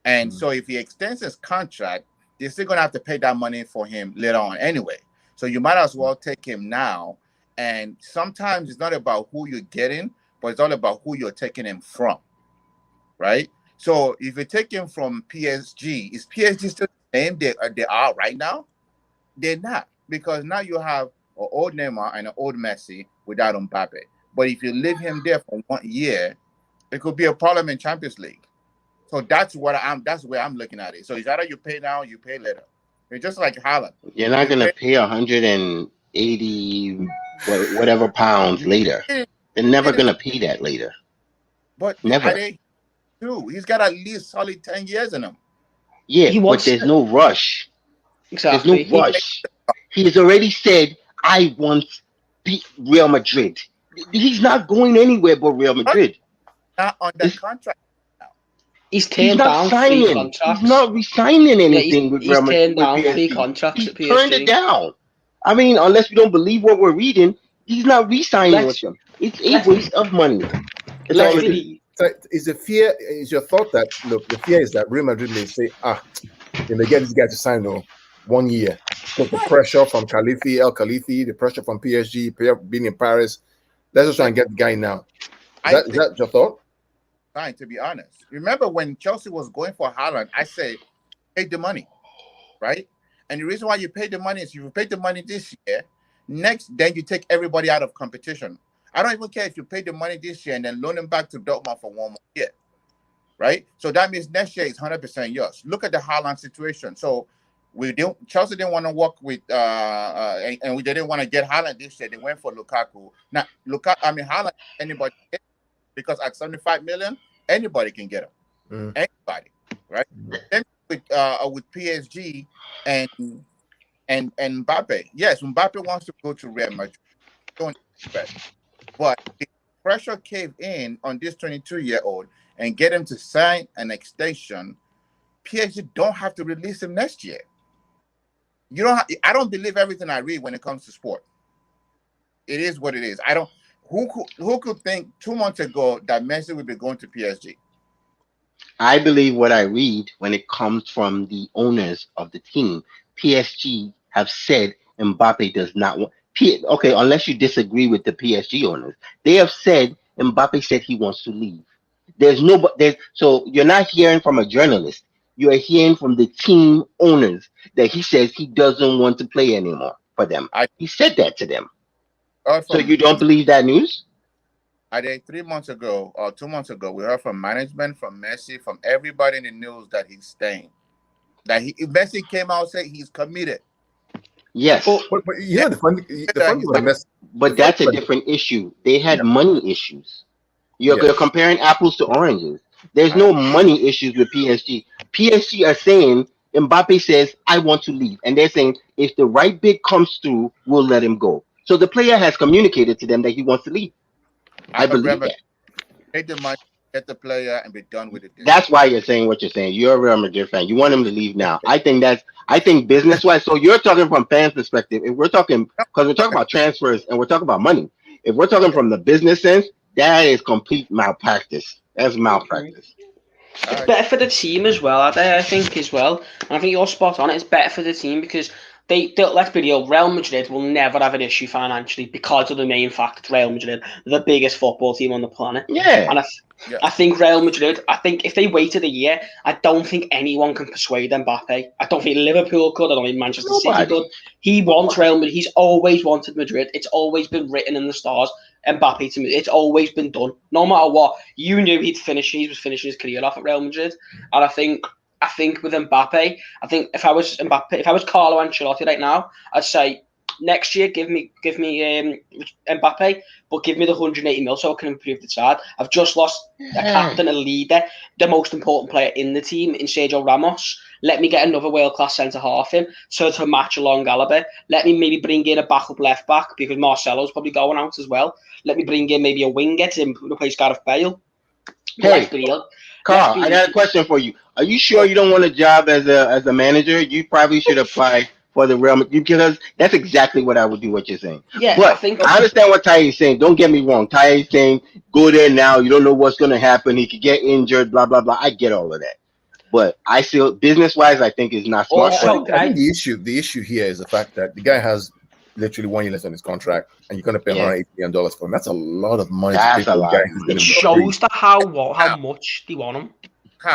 And so if he extends his contract, they're still going to have to pay that money for him later on anyway. So you might as well take him now. And sometimes it's not about who you're getting, but it's all about who you're taking him from, right? So if you take him from PSG, is PSG still the same they are right now? They're not, because now you have an old Neymar and an old Messi without Mbappe. But if you leave him there for 1 year, it could be a problem in Champions League. So that's where I'm looking at it. So it's either you pay now, you pay later. It's just like Haaland. You're not going to pay 180 whatever pounds later. They're never going to pay that later. But never. He's got at least solid 10 years in him. Yeah, but there's no rush. Exactly. There's no rush. He has already said, I want Real Madrid. He's not going anywhere but Real Madrid. Not on that contract. He's turned down 3 contracts. He's not re-signing anything with Real Madrid. He's turned down 3 contracts at PSG. He's turned it down. I mean, unless we don't believe what we're reading, he's not re-signing with them. It's a waste of money. Is your thought that, look, the fear is that Real Madrid may say, they may get this guy to sign 1 year. Put the pressure from El Khalifi, the pressure from PSG, being in Paris. Let's just try and get the guy now. Is that your thought? Fine, to be honest. Remember when Chelsea was going for Haaland, I said, pay the money, right? And the reason why you pay the money is if you pay the money this year, then you take everybody out of competition. I don't even care if you pay the money this year and then loan him back to Dortmund for 1 more year, right? So that means next year is 100% yours. Look at the Haaland situation. So Chelsea didn't want to work with, they didn't want to get Haaland this year. They went for Lukaku. Now, Haaland, anybody, because at 75 million, anybody can get him. Anybody, right? Then with PSG and Mbappe. Yes, Mbappe wants to go to Real Madrid. Don't expect. But if pressure cave in on this 22-year-old and get him to sign an extension, PSG don't have to release him next year. You don't. I don't believe everything I read when it comes to sport. It is what it is. I don't. Who could think 2 months ago that Messi would be going to PSG? I believe what I read when it comes from the owners of the team. PSG have said Mbappe does not want. Okay, unless you disagree with the PSG owners, they have said Mbappe said he wants to leave. So you're not hearing from a journalist. You are hearing from the team owners that he says he doesn't want to play anymore for them. He said that to them. So you don't believe that news? I think 3 months ago or 2 months ago, we heard from management, from Messi, from everybody in the news that he's staying. Messi came out and said he's committed. Yes. But you know the funny but that's a different issue. They had money issues. You're comparing apples to oranges. There's no money issues with PSG. PSG are saying Mbappe says, I want to leave. And they're saying if the right bid comes through, we'll let him go. So the player has communicated to them that he wants to leave. I believe that. Take the money, get the player, and be done with it. That's why you're saying what you're saying. You're a Real Madrid fan. You want him to leave now. I think business-wise. So you're talking from fans' perspective. If we're talking, because we're talking about transfers and we're talking about money. If we're talking from the business sense, that is complete malpractice. That's malpractice. It's better for the team as well, I think, as well. And I think you're spot on. It's better for the team because let's be real, Real Madrid will never have an issue financially because of the main fact it's Real Madrid. They're the biggest football team on the planet. Yeah. And I think Real Madrid, if they waited a year, I don't think anyone can persuade Mbappe. I don't think Liverpool could. I don't think Manchester City could. He wants Real Madrid. He's always wanted Madrid. It's always been written in the stars. Mbappe to me, it's always been done. No matter what, you knew he was finishing his career off at Real Madrid. And I think with Mbappe, I think if I was Carlo Ancelotti right now, I'd say next year give me Mbappe, but give me the 180 mil so I can improve the side. I've just lost a captain, a leader, the most important player in the team in Sergio Ramos. Let me get another world-class centre-half in to match along Alaba. Let me maybe bring in a backup left-back because Marcelo's probably going out as well. Let me bring in maybe a winger to replace Gareth Bale. Hey, Carl, I got a question for you. Are you sure you don't want a job as a manager? You probably should apply for the Real Madrid because that's exactly what I would do. What you're saying. Yeah, but I understand what Ty is saying. Don't get me wrong. Ty is saying go there now. You don't know what's going to happen. He could get injured. Blah blah blah. I get all of that. But I feel business-wise, I think is not smart. I think the issue here is the fact that the guy has literally 1 year left on his contract, and you're going to pay $180 million for him. That's a lot of money. That's a lot. It shows how much they want him.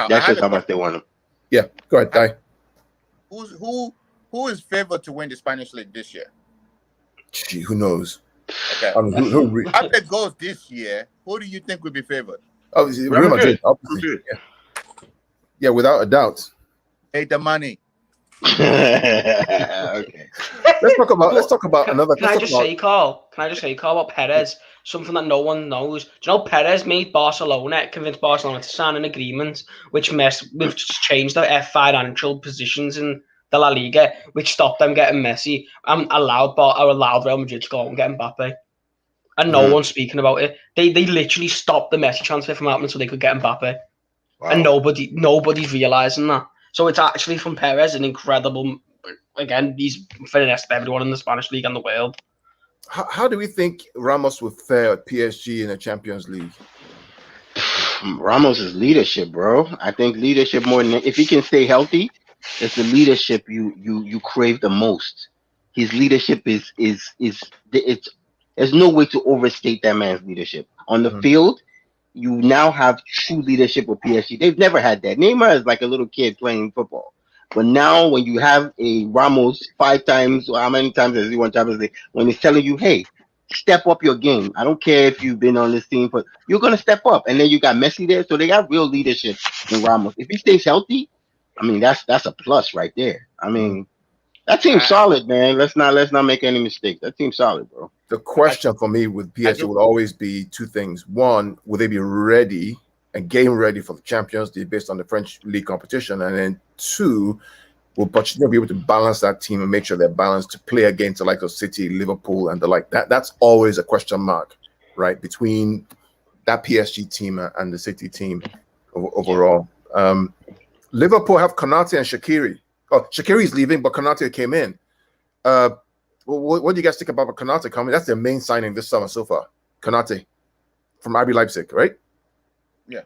That's just how much they want him. Yeah, go ahead, Ty. Who is favored to win the Spanish league this year? Gee, who knows? Okay. After it goes this year, who do you think will be favored? Oh, Real Madrid, obviously. Yeah, without a doubt. Take the money. Okay. Let's talk about another. Can I just say, Carl, about Perez? Something that no one knows. Do you know Perez made Barcelona, convinced Barcelona to sign an agreement which changed their financial positions in the La Liga, which stopped them getting Messi and allowed Real Madrid to go and get Mbappe. And no one's speaking about it. They literally stopped the Messi transfer from happening so they could get Mbappe. Wow. And nobody's realizing that. So it's actually from Perez an incredible. Again, he's finessed everyone in the Spanish league and the world. How do we think Ramos will fare at PSG in the Champions League? Ramos' leadership, bro. I think leadership more than if he can stay healthy, it's the leadership you crave the most. His leadership is there's no way to overstate that man's leadership on the field. You now have true leadership with PSG. They've never had that. Neymar is like a little kid playing football. But now when you have a Ramos 5 times, or how many times has he won Champions League, when he's telling you, hey, step up your game. I don't care if you've been on this team, but you're going to step up. And then you got Messi there. So they got real leadership in Ramos. If he stays healthy, I mean, that's a plus right there. I mean, that team's solid, man. Let's not make any mistakes. That team's solid, bro. The question for me with PSG will always be 2 things. One, will they be ready and game ready for the Champions League based on the French league competition? And then 2, will Pochettino be able to balance that team and make sure they're balanced to play against the likes of City, Liverpool, and the like? That's always a question mark, right, between that PSG team and the City team overall. Liverpool have Konate and Shaqiri. Oh, Shaqiri's leaving, but Konate came in. What do you guys think about Konate coming? That's their main signing this summer so far. Konate from RB Leipzig, right? Yeah.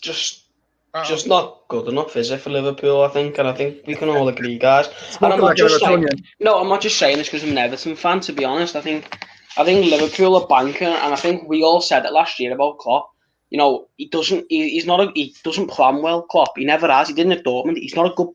Just not good enough, is it, for Liverpool? I think, and I think we can all agree, guys. And I'm not just saying, I'm not just saying this because I'm an Everton fan. To be honest, I think Liverpool are banking, and I think we all said it last year about Klopp. You know, he doesn't plan well. Klopp, he never has. He didn't at Dortmund. He's not a good.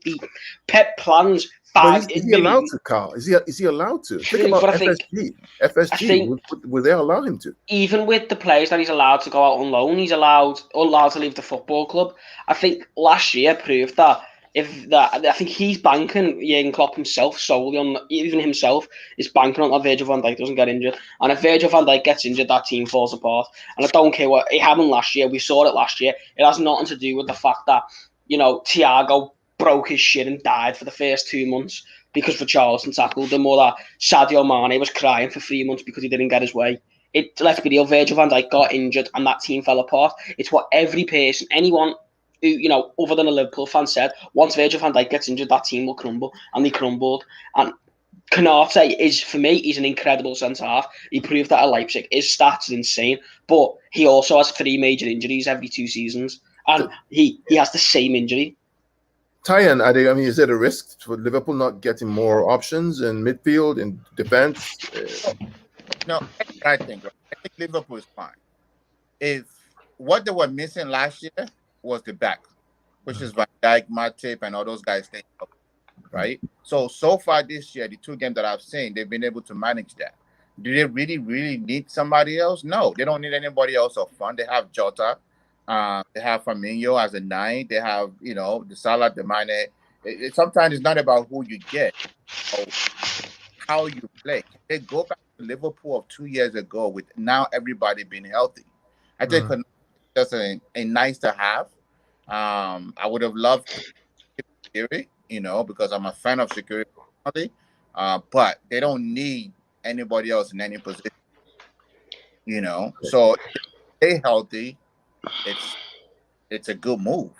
Pep plans. But is he allowed to, Carl? Is he allowed to? True, think about but FSG. Will they allow him to? Even with the players that he's allowed to go out on loan, he's allowed to leave the football club. I think last year proved that I think he's banking Jurgen Klopp himself solely on, even himself is banking on that Virgil van Dijk doesn't get injured. And if Virgil van Dijk gets injured, that team falls apart. And I don't care what it happened last year. We saw it last year. It has nothing to do with the fact that, you know, Thiago broke his shit and died for the first 2 months because Richarlison tackled him, or that Sadio Mane was crying for 3 months because he didn't get his way. Let's be real, Virgil van Dijk got injured and that team fell apart. It's what every person, anyone who, you know, other than a Liverpool fan said, once Virgil van Dijk gets injured, that team will crumble, and they crumbled. And Konate is, for me, he's an incredible centre-half. He proved that at Leipzig. His stats are insane, but he also has 3 major injuries every 2 seasons, and he has the same injury. Tyan, is there a risk for Liverpool not getting more options in midfield and defense? No, I think Liverpool is fine. If what they were missing last year was the back, which is Van Dijk, Matip, and all those guys staying up, right? So far this year, the 2 games that I've seen, they've been able to manage that. Do they really, really need somebody else? No, they don't need anybody else up front. They have Jota. They have Firmino as a 9. They have, you know, the Salah, the Mane. Sometimes it's not about who you get, or how you play. They go back to Liverpool of 2 years ago with now everybody being healthy. I think that's a nice to have. I would have loved Shaqiri, you know, because I'm a fan of Shaqiri, but they don't need anybody else in any position, you know. So if they stay healthy, it's a good move.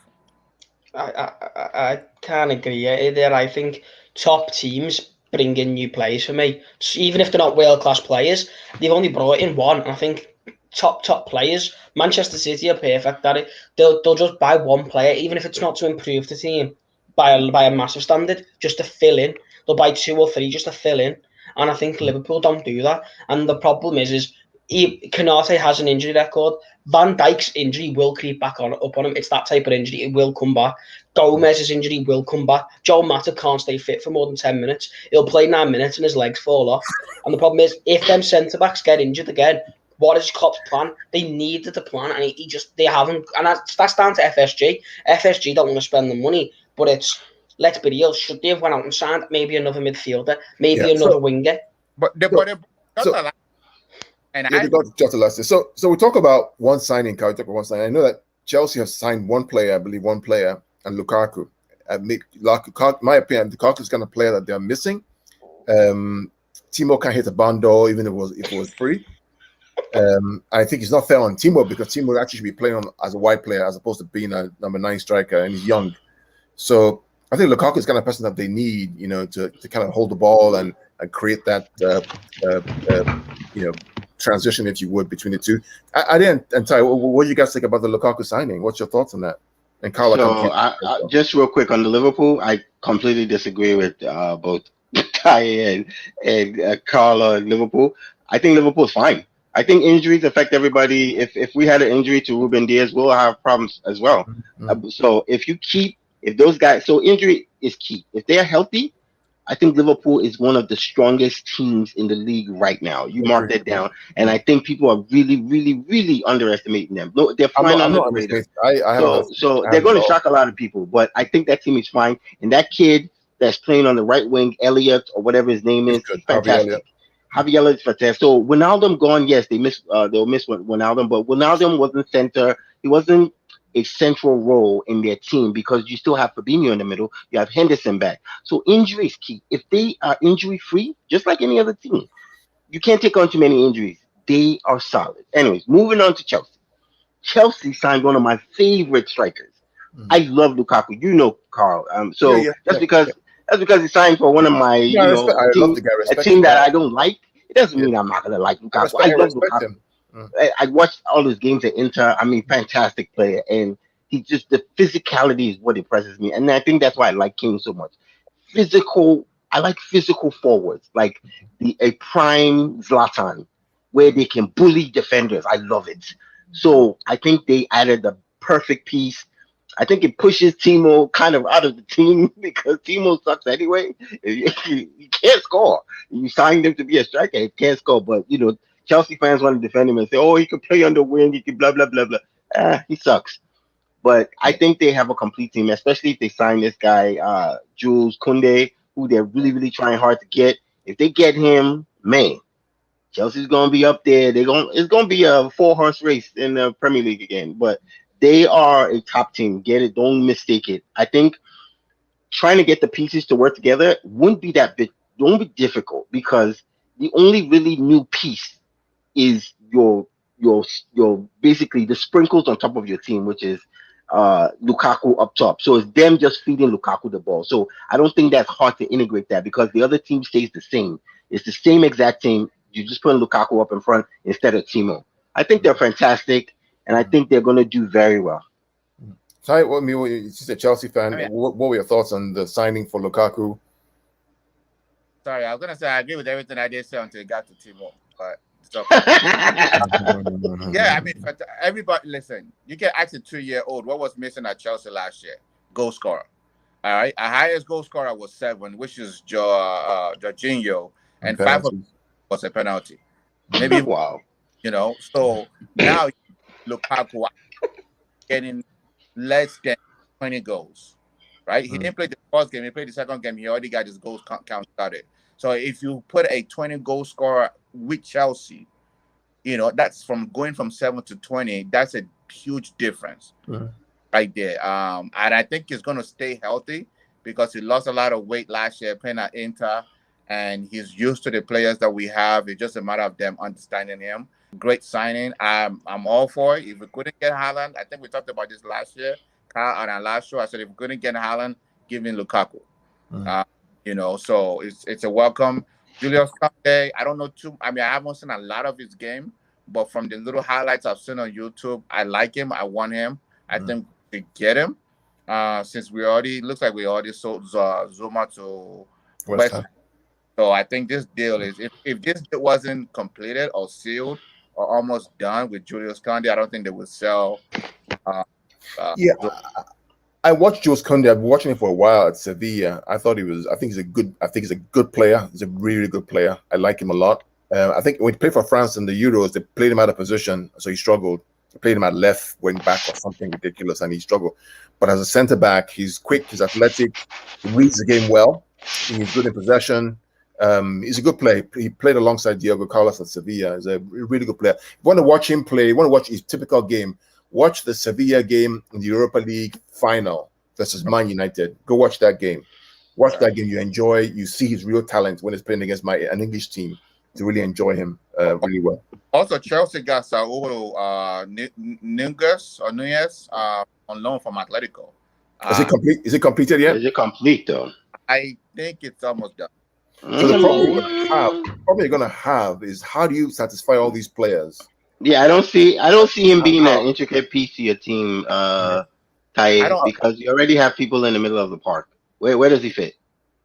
I can't agree there. I think top teams bring in new players for me. Even if they're not world-class players, they've only brought in one. And I think top players, Manchester City are perfect at it. They'll just buy one player, even if it's not to improve the team by a massive standard, just to fill in. They'll buy 2 or 3 just to fill in. And I think Liverpool don't do that. And the problem is Konate has an injury record. Van Dijk's injury will creep back up on him. It's that type of injury. It will come back. Gomez's injury will come back. Joel Matip can't stay fit for more than 10 minutes. He'll play 9 minutes and his legs fall off. And the problem is, if them centre-backs get injured again, what is Klopp's plan? They needed the plan, and they haven't. And that's down to FSG. FSG don't want to spend the money, but it's, let's be real, should they have went out and signed maybe another midfielder, maybe another winger? And they got Jota last year. So we talk about one signing, Carl. Talk about one signing. I know that Chelsea has signed one player, and Lukaku. My opinion, Lukaku is kind of player that they're missing. Timo can't hit a bando even if it was free. I think it's not fair on Timo because Timo actually should be playing as a wide player as opposed to being a number 9 striker, and he's young. So I think Lukaku is kind of person that they need, you know, to kind of hold the ball and create that transition, if you would, between the two. I didn't. And Ty, what do you guys think about the Lukaku signing? What's your thoughts on that? And Carl, just real quick on the Liverpool, I completely disagree with both Ty and Carl on Liverpool. I think Liverpool's fine. I think injuries affect everybody. If we had an injury to Ruben Diaz, we'll have problems as well. So if those guys, so injury is key. If they are healthy, I think Liverpool is one of the strongest teams in the league right now. You mark that down. And I think people are really, really, really underestimating them. No, they're fine on the Raiders. So they're going to shock a lot of people. But I think that team is fine. And that kid that's playing on the right wing, Elliott, or whatever his name is, fantastic. Javi Elliott's fantastic. So Wijnaldum gone, yes, they'll miss Wijnaldum, but Wijnaldum wasn't center. He wasn't a central role in their team because you still have Fabinho in the middle. You have Henderson back. So injury is key. If they are injury free, just like any other team, you can't take on too many injuries. They are solid. Anyways, moving on to Chelsea. Chelsea signed one of my favorite strikers. I love Lukaku. You know, Carl. Because That's because he signed for one of my, Yeah, I love the guy. a team that I don't like. It doesn't mean I'm not gonna like Lukaku. I love Lukaku. Him. I watched all his games at Inter. I mean, fantastic player, and he just the physicality is what impresses me, and I think that's why I like King so much. Physical. I like physical forwards, like a prime Zlatan, where they can bully defenders. I love it. So I think they added the perfect piece. I think it pushes Timo kind of out of the team because Timo sucks anyway. He can't score. You signed him to be a striker. He can't score. But, Chelsea fans want to defend him and say, oh, he can play on the wing. He can blah, blah, blah, blah. He sucks. But I think they have a complete team, especially if they sign this guy, Jules Koundé, who they're really, really trying hard to get. If they get him, man, Chelsea's going to be up there. It's going to be a 4-horse race in the Premier League again. But they are a top team. Get it? Don't mistake it. I think trying to get the pieces to work together won't be difficult because the only really new piece is your basically the sprinkles on top of your team, which is Lukaku up top. So it's them just feeding Lukaku the ball. So I don't think that's hard to integrate that because the other team stays the same. It's the same exact team. You just put Lukaku up in front instead of Timo. I think they're fantastic. And I think they're going to do very well. Ty, you're just a Chelsea fan. What were your thoughts on the signing for Lukaku? Sorry, I was going to say I agree with everything I did say until it got to Timo. But yeah, I mean, everybody, listen, you can ask a 2-year-old what was missing at Chelsea last year. Goal scorer. All right. Our highest goal scorer was 7, which is Jorginho. And 5 was a penalty. Maybe, wow. So now Lukaku getting less than 20 goals, right? He didn't play the first game. He played the second game. He already got his goals count started. So if you put a 20-goal scorer with Chelsea, that's going from 7 to 20. That's a huge difference right there. And I think he's going to stay healthy because he lost a lot of weight last year playing at Inter, and he's used to the players that we have. It's just a matter of them understanding him. Great signing. I'm all for it. If we couldn't get Haaland, I think we talked about this last year, Kyle, on our last show. I said if we couldn't get Haaland, give me Lukaku. So it's a welcome. Julius Koundé, I don't know I haven't seen a lot of his game, but from the little highlights I've seen on YouTube, I like him. I want him. I think we get him. Since looks like we already sold Zuma to West Ham. So I think this deal is if this deal wasn't completed or sealed or almost done with Julius Koundé, I don't think they would sell. I watched Jules Koundé. I've been watching him for a while at Sevilla. I think he's a good player. He's a really, really good player. I like him a lot. I think when he played for France in the Euros, they played him out of position, so he struggled. They played him at left wing back or something ridiculous, and he struggled. But as a centre back, he's quick, he's athletic, he reads the game well, he's good in possession. He's a good player. He played alongside Diego Carlos at Sevilla. He's a really good player. If you want to watch him play, you want to watch his typical game, watch the Sevilla game in the Europa League final versus Man United. Go watch that game. Watch that game. You enjoy. You see his real talent when he's playing against an English team. To really enjoy him really well. Also, Chelsea got Saúl Nunez on loan from Atletico. Is it complete? Is it completed yet? Is it complete though? I think it's almost done. So the problem you're gonna have is how do you satisfy all these players? Yeah, I don't see him being an intricate piece to your team, because you already have people in the middle of the park. Where does he fit?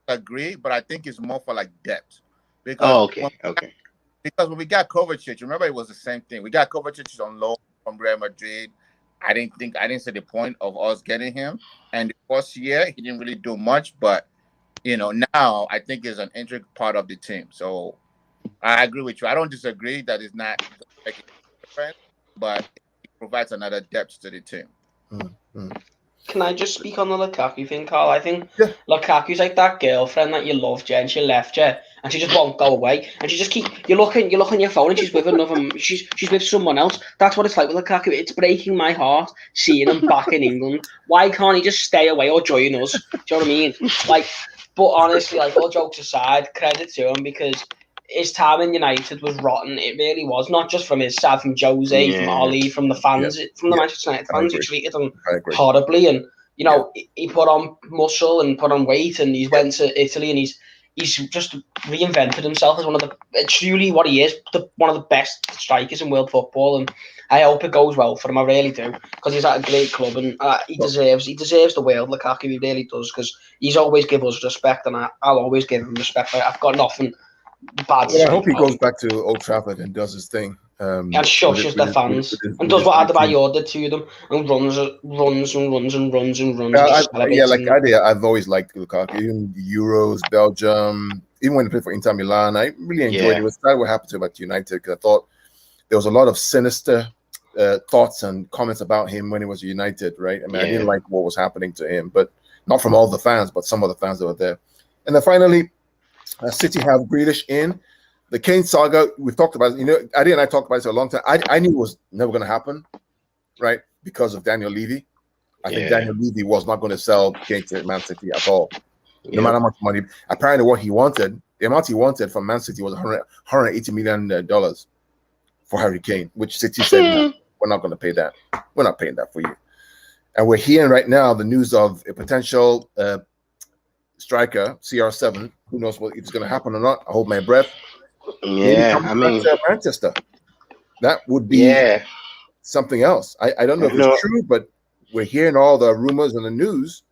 Agree, but I think it's more for like depth. Because because when we got Kovacic, remember it was the same thing. We got Kovacic on loan from Real Madrid. I didn't see the point of us getting him. And the first year he didn't really do much, but now I think he's an intricate part of the team. So I agree with you. I don't disagree that it's not making a difference, but it provides another depth to the team. Mm-hmm. Can I just speak on the Lukaku thing, Carl? I think Lukaku's like that girlfriend that you love, Jen. She left you, and she just won't go away. And she just you look on your phone, and she's with she's with someone else. That's what it's like with Lukaku. It's breaking my heart seeing him back in England. Why can't he just stay away or join us? Do you know what I mean? But honestly, all jokes aside, credit to him because his time in United was rotten. It really was, not just from his side, from Jose, from Oli, from the fans, from the Manchester United fans who treated him horribly. And You know, he put on muscle and put on weight, and he went to Italy, and he's just reinvented himself as truly what he is, one of the best strikers in world football. And I hope it goes well for him. I really do, because he's at a great club, and he deserves the world. Lukaku, he really does, because he's always give us respect, and I'll always give him respect. I've got nothing bad to say. I hope he goes back to Old Trafford and does his thing. And shushes the fans and does what Adebayor did to them and runs. I've always liked Lukaku, even the Euros, Belgium, even when he played for Inter Milan. I really enjoyed it. It was sad what happened to him at United, because I thought there was a lot of sinister thoughts and comments about him when he was United, right? I mean, I didn't like what was happening to him, but not from all the fans, but some of the fans that were there. And then finally, City have Grealish in. The Kane saga, we've talked about it. You know, Adi and I talked about it for a long time. I knew it was never going to happen, right? Because of Daniel Levy. I think Daniel Levy was not going to sell Kane to Man City at all. No matter how much money. Apparently what he wanted, the amount he wanted from Man City was $180 million for Harry Kane, which City said, no, we're not going to pay that. We're not paying that for you. And we're hearing right now the news of a potential striker, CR7. Who knows what it's going to happen or not? I hold my breath. Yeah, I mean, Manchester. That would be something else. I don't know if it's true, but we're hearing all the rumors and the news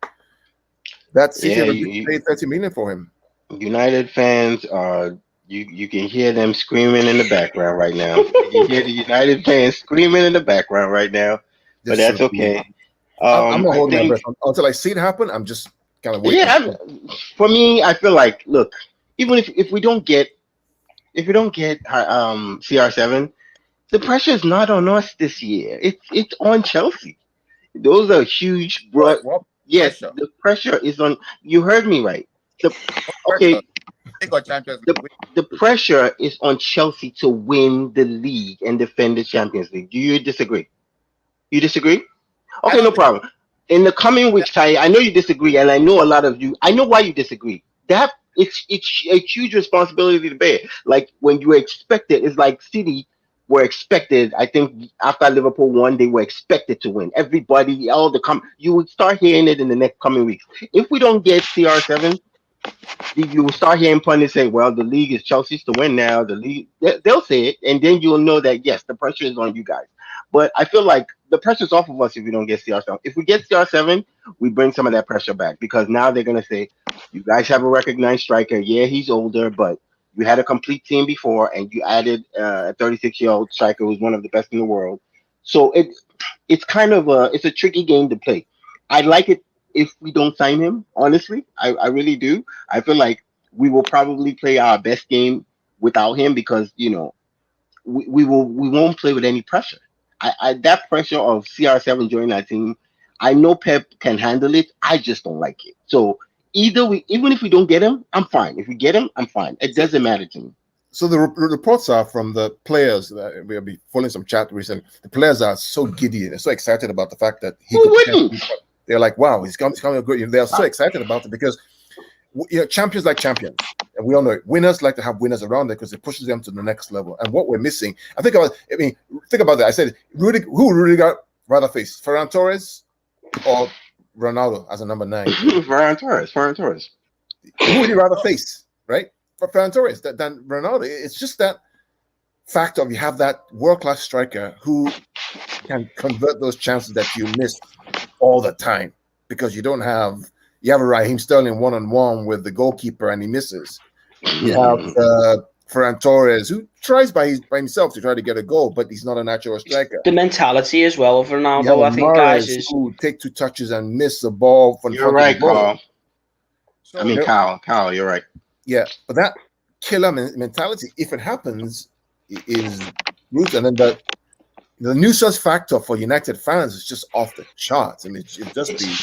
that City paid $30 million for him. United fans are you can hear them screaming in the background right now. You can hear the United fans screaming in the background right now, but that's okay. I'm not holding my breath until I see it happen. I'm just kind of waiting. Yeah, for me, I feel like, look, even if we don't get CR7, the pressure is not on us this year. It's on Chelsea. Those are huge, broad. Yes, the pressure is on. You heard me right. The pressure is on Chelsea to win the league and defend the Champions League. Do you disagree? You disagree? Okay, no problem. In the coming weeks, I know you disagree, and I know a lot of you. I know why you disagree. That it's a huge responsibility to bear. Like when you expect it, it's like City were expected. I think after Liverpool won, they were expected to win. Everybody, you would start hearing it in the next coming weeks. If we don't get CR7, you will start hearing pundits say, "Well, the league is Chelsea's to win now." The league, they'll say it, and then you'll know that yes, the pressure is on you guys. But I feel like the pressure's off of us if we don't get CR7. If we get CR7, we bring some of that pressure back, because now they're gonna say, "You guys have a recognized striker. Yeah, he's older, but you had a complete team before, and you added a 36-year-old striker who's one of the best in the world." So it's kind of it's a tricky game to play. I like it if we don't sign him. Honestly, I really do. I feel like we will probably play our best game without him, because we won't play with any pressure. That pressure of CR7 joining our team, I know Pep can handle it. I just don't like it. So even if we don't get him, I'm fine. If we get him, I'm fine. It doesn't matter to me. So the reports are from the players that we'll be following some chat recently. The players are so giddy. They're so excited about the fact that they're like, wow, he's coming good. They're so excited about it because champions like champions. And we all know it. Winners like to have winners around there because it pushes them to the next level. And what we're missing, think about that. I said, who really got rather face? Ferran Torres or Ronaldo as a number 9? Ferran Torres. Who would you rather face, right? For Ferran Torres than Ronaldo. It's just that fact of you have that world-class striker who can convert those chances that you miss all the time, because you have a Raheem Sterling one-on-one with the goalkeeper and he misses. You have Ferran Torres, who tries by himself to try to get a goal, but he's not a natural striker. The mentality as well of Ronaldo, I think, guys, is who take 2 touches and miss the ball. You're right, Carl. Kyle, you're right. Yeah, but that killer mentality, if it happens, is rooted. And then the nuisance factor for United fans is just off the charts. I mean, it just be.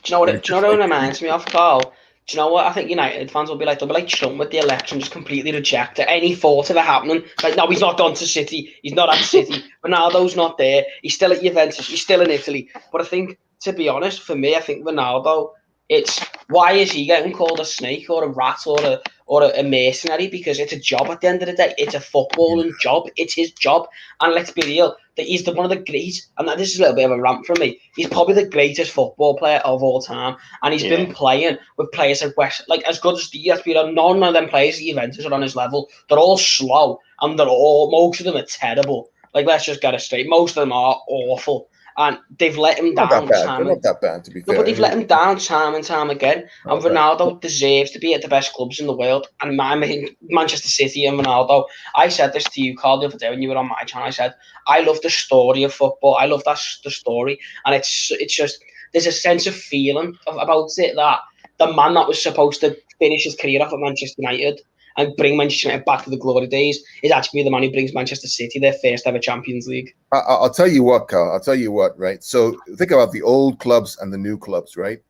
Do you know what it reminds me of, Carl? Do you know what? I think United fans will be like Trump with the election, just completely reject any thought of it happening. Like, no, he's not gone to City. He's not at City. Ronaldo's not there. He's still at Juventus. He's still in Italy. But I think, to be honest, for me, I think Ronaldo It's why is he getting called a snake or a rat or a mercenary? Because it's a job at the end of the day. It's a footballing job. It's his job. And let's be real, that he's one of the greats. And this is a little bit of a rant from me. He's probably the greatest football player of all time. And he's been playing with players like as good as he has been. None of them players at Juventus are on his level. They're all slow, and most of them are terrible. Like, let's just get it straight. Most of them are awful. And they've let him down. They're not that bad, to be fair. No, but they've let him down time and time again. And Ronaldo deserves to be at the best clubs in the world. And Manchester City and Ronaldo. I said this to you, Carl, the other day when you were on my channel. I said, I love the story of football. I love the story. And it's just, there's a sense of feeling about it that the man that was supposed to finish his career off at Manchester United and bring Manchester United back to the glory days is actually the man who brings Manchester City their first ever Champions League. I'll tell you what, Carl. I'll tell you what, right? So think about the old clubs and the new clubs, right?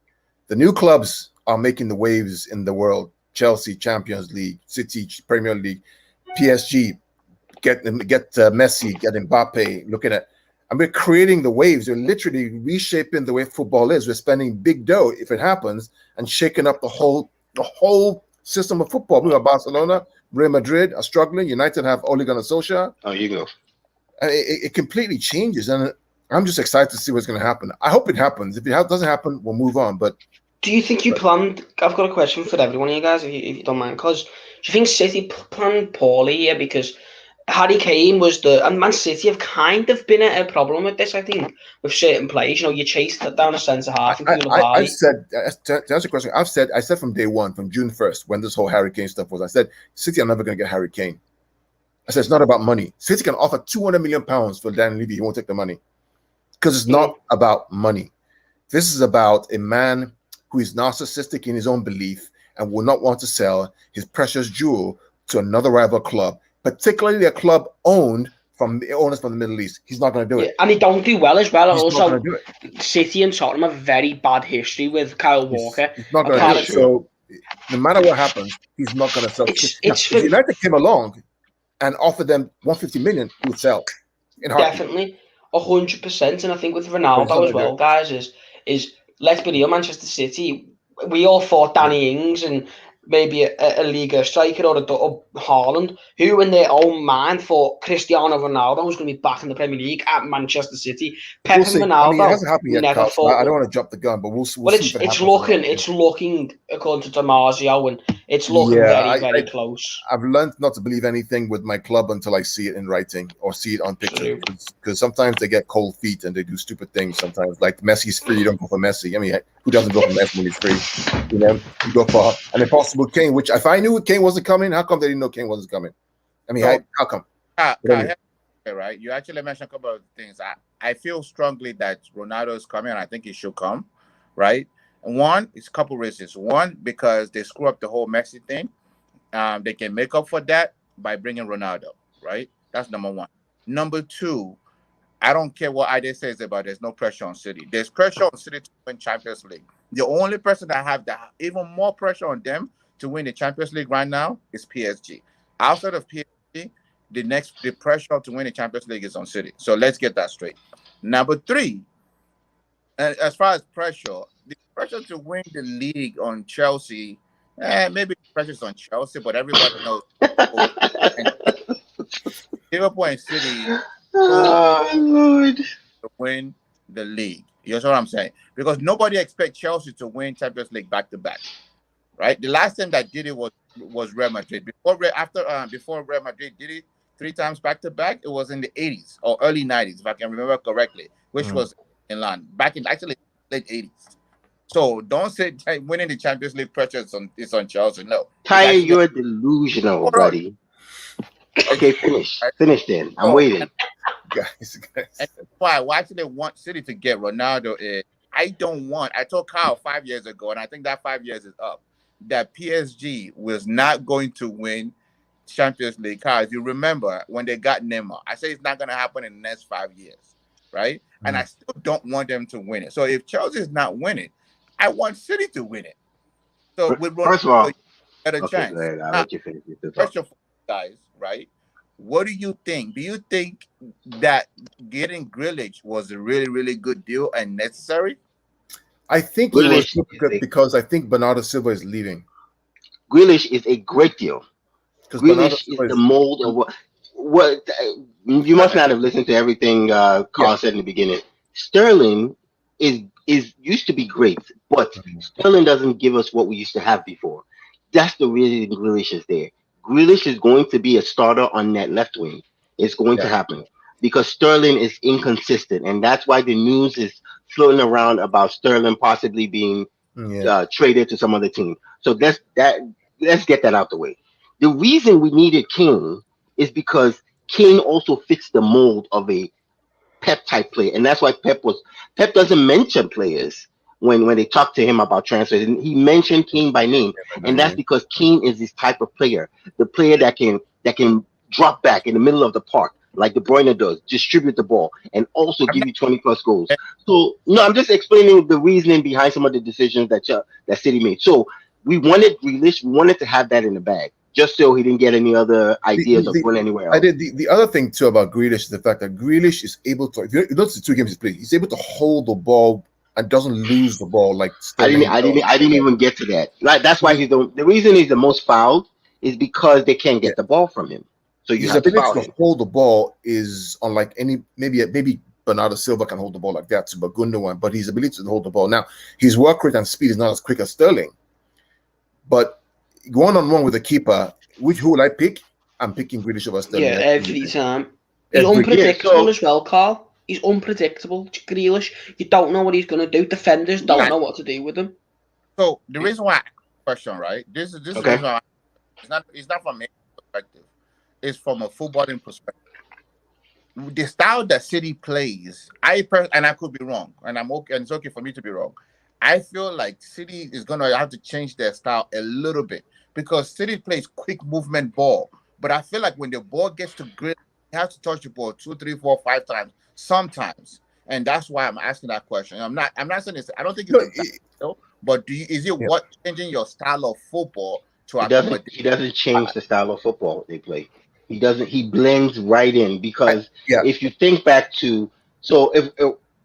The new clubs are making the waves in the world. Chelsea, Champions League, City, Premier League, PSG, get Messi, get Mbappe, looking at, and we're creating the waves. We're literally reshaping the way football is. We're spending big dough, if it happens, and shaking up the whole system of football. We have Barcelona, Real Madrid are struggling. United have Ole Gunnar Solskjaer. Oh, you go. And it completely changes, and I'm just excited to see what's going to happen. I hope it happens. If it doesn't happen, we'll move on. But do you think you planned? I've got a question for every one of you guys, if you don't mind. Because do you think City planned poorly here? Because Harry Kane was and Man City have kind of been a problem with this, I think, with certain players. You know, you chase down a centre half. I said, to answer your question, I said from day one, from June 1st, when this whole Harry Kane stuff was, I said, City are never going to get Harry Kane. I said, it's not about money. City can offer £200 million for Dan Levy. He won't take the money. Because it's not about money. This is about a man who is narcissistic in his own belief and will not want to sell his precious jewel to another rival club, particularly a club owned from the owners from the Middle East. He's not going to do it. And he don't do well as well. He's also, not going to do it. City and Tottenham have very bad history with Kyle Walker. He's not going to do it. So no matter what happens, he's not going to sell. If United came along and offered them 150 million, he would sell. Definitely, 100%. And I think with Ronaldo as well, guys, is let's be real, Manchester City, we all thought Danny Ings and maybe a Liga striker or Haaland, who in their own mind thought Cristiano Ronaldo was going to be back in the Premier League at Manchester City. Pep and Ronaldo, it hasn't happened yet, never thought. I don't want to jump the gun, but we'll see. It's looking according to Damasio, and it's looking very close. I've learned not to believe anything with my club until I see it in writing or see it on picture, because sometimes they get cold feet and they do stupid things. Sometimes, like Messi's free, you don't go for Messi. I mean, who doesn't go for Messi when he's free? You know, you go for an impossible Kane, which if I knew Kane wasn't coming, how come they didn't know Kane wasn't coming? I mean, how come? Right, you actually mentioned a couple of things. I feel strongly that Ronaldo is coming, and I think he should come, right? One, it's a couple reasons. One, because they screw up the whole Messi thing. They can make up for that by bringing Ronaldo, right? That's number one. Number two, I don't care what Ide says about there's no pressure on City. There's pressure on City to win Champions League. The only person that have that even more pressure on them to win the Champions League right now is PSG. Outside of PSG, the pressure to win the Champions League is on City. So let's get that straight. Number three, as far as pressure, the pressure to win the league on Chelsea, maybe the pressure is on Chelsea, but everybody knows Liverpool and City to win the league. You know what I'm saying? Because nobody expects Chelsea to win Champions League back to back, right? The last time that did it was Real Madrid. Before Real Madrid did it 3 times back to back, it was in the 80s or early 90s, if I can remember correctly, which was in London back in actually late 80s. So don't say winning the Champions League pressure is on Chelsea. No, Ty, you're delusional, buddy. Okay, finish then. I'm waiting. Guys. And that's why I actually want City to get Ronaldo is I told Kyle 5 years ago, and I think that 5 years is up, that PSG was not going to win Champions League. Kyle, if you remember when they got Neymar, I said it's not going to happen in the next 5 years, right? And I still don't want them to win it. So if Chelsea is not winning, I want City to win it. So with Ronaldo, first of all, get a chance. I'll let you finish this. First of all, guys, right? What do you think? Do you think that getting Grealish was a really, really good deal and necessary? I think he was because I think Bernardo Silva is leaving. Grealish is a great deal. Grealish is the mold of what you must not have listened to everything Carl said in the beginning. Sterling is used to be great, but Sterling doesn't give us what we used to have before. That's the reason Grealish is there. Grealish is going to be a starter on that left wing. It's going to happen because Sterling is inconsistent, and that's why the news is floating around about Sterling possibly being traded to some other team. So let's get that out the way. The reason we needed Kane is because Kane also fits the mold of a Pep type player, and that's why Pep doesn't mention players when they talk to him about transfers. And he mentioned Kane by name, and that's because Kane is this type of player, the player that can drop back in the middle of the park like De Bruyne does, distribute the ball, and also give you 20+ goals. So no, I'm just explaining the reasoning behind some of the decisions that City made. So we wanted Grealish, we wanted to have that in the bag, just so he didn't get any other ideas of going anywhere else. The other thing too about Grealish is the fact that Grealish is able to, if you notice the 2 games he's played, he's able to hold the ball and doesn't lose the ball like Sterling. I didn't even get to that. Like that's why the reason he's the most fouled is because they can't get the ball from him. So you have to foul him. Hold the ball is unlike any maybe Bernardo Silva can hold the ball like that too, but Gundogan, but his ability to hold the ball. Now his work rate and speed is not as quick as Sterling. But going on one with the keeper, who will I pick? I'm picking Grealish over Sterling. Yeah, every time. He's unpredictable as well, Carl. He's unpredictable. Grealish, you don't know what he's going to do. Defenders don't know what to do with him. So the reason why I question, right? This is the reason why it's not from a perspective. It's from a footballing perspective. The style that City plays, and I could be wrong, and I'm okay, and it's okay for me to be wrong. I feel like City is going to have to change their style a little bit because City plays quick movement ball. But I feel like when the ball gets to grip, you have to touch the ball 2, 3, 4, 5 times sometimes. And that's why I'm asking that question. I'm not saying this. I don't think it's but is it what changing your style of football to He doesn't change the style of football they play. He doesn't. He blends right in because if you think back to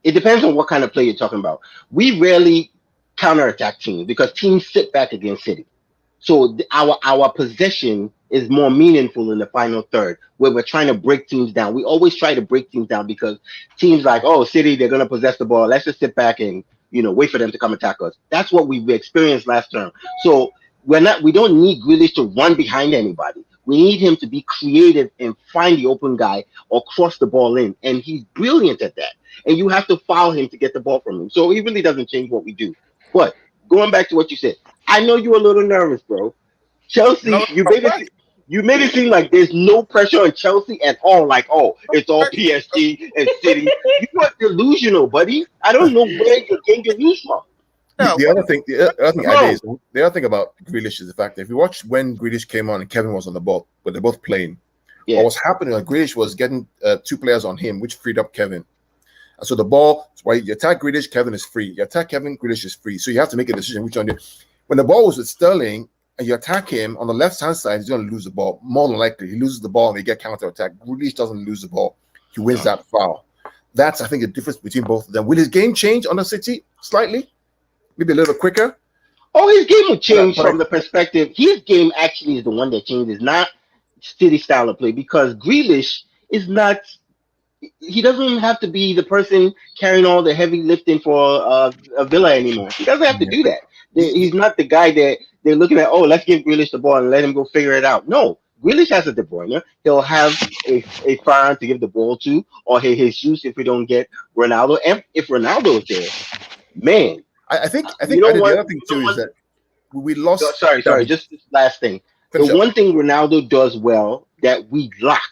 it depends on what kind of play you're talking about. We rarely counterattack teams because teams sit back against City. So our possession is more meaningful in the final third where we're trying to break teams down. We always try to break teams down because teams like, City, they're going to possess the ball. Let's just sit back and, wait for them to come attack us. That's what we experienced last term. So we don't need Grealish to run behind anybody. We need him to be creative and find the open guy or cross the ball in. And he's brilliant at that. And you have to foul him to get the ball from him. So he really doesn't change what we do. But going back to what you said, I know you're a little nervous, bro. Chelsea, you made it seem like there's no pressure on Chelsea at all. Like, it's all PSG and City. You are delusional, buddy. I don't know where you're getting your news from. The other thing about Grealish is the fact that if you watch when Grealish came on and Kevin was on the ball, but they're both playing, what was happening was Grealish was getting 2 players on him, which freed up Kevin. And so the ball, why you attack Grealish, Kevin is free. You attack Kevin, Grealish is free. So you have to make a decision which one you. When the ball was with Sterling and you attack him on the left-hand side, he's going to lose the ball. More than likely, he loses the ball and they get counter-attack. Grealish doesn't lose the ball. He wins that foul. That's, I think, the difference between both of them. Will his game change on the City slightly? Maybe a little quicker? His game will change from the perspective. His game actually is the one that changes, not City style of play, because Grealish is not. He doesn't have to be the person carrying all the heavy lifting for a Villa anymore. He doesn't have to do that. He's not the guy that they're looking at. Let's give Grealish the ball and let him go figure it out. No, Grealish has a De Bruyne. He'll have a Farhan to give the ball to, or Jesus if we don't get Ronaldo. And if Ronaldo is there, man. I think the other thing too is that we lost. Sorry. Just this last thing. The one thing Ronaldo does well that we lack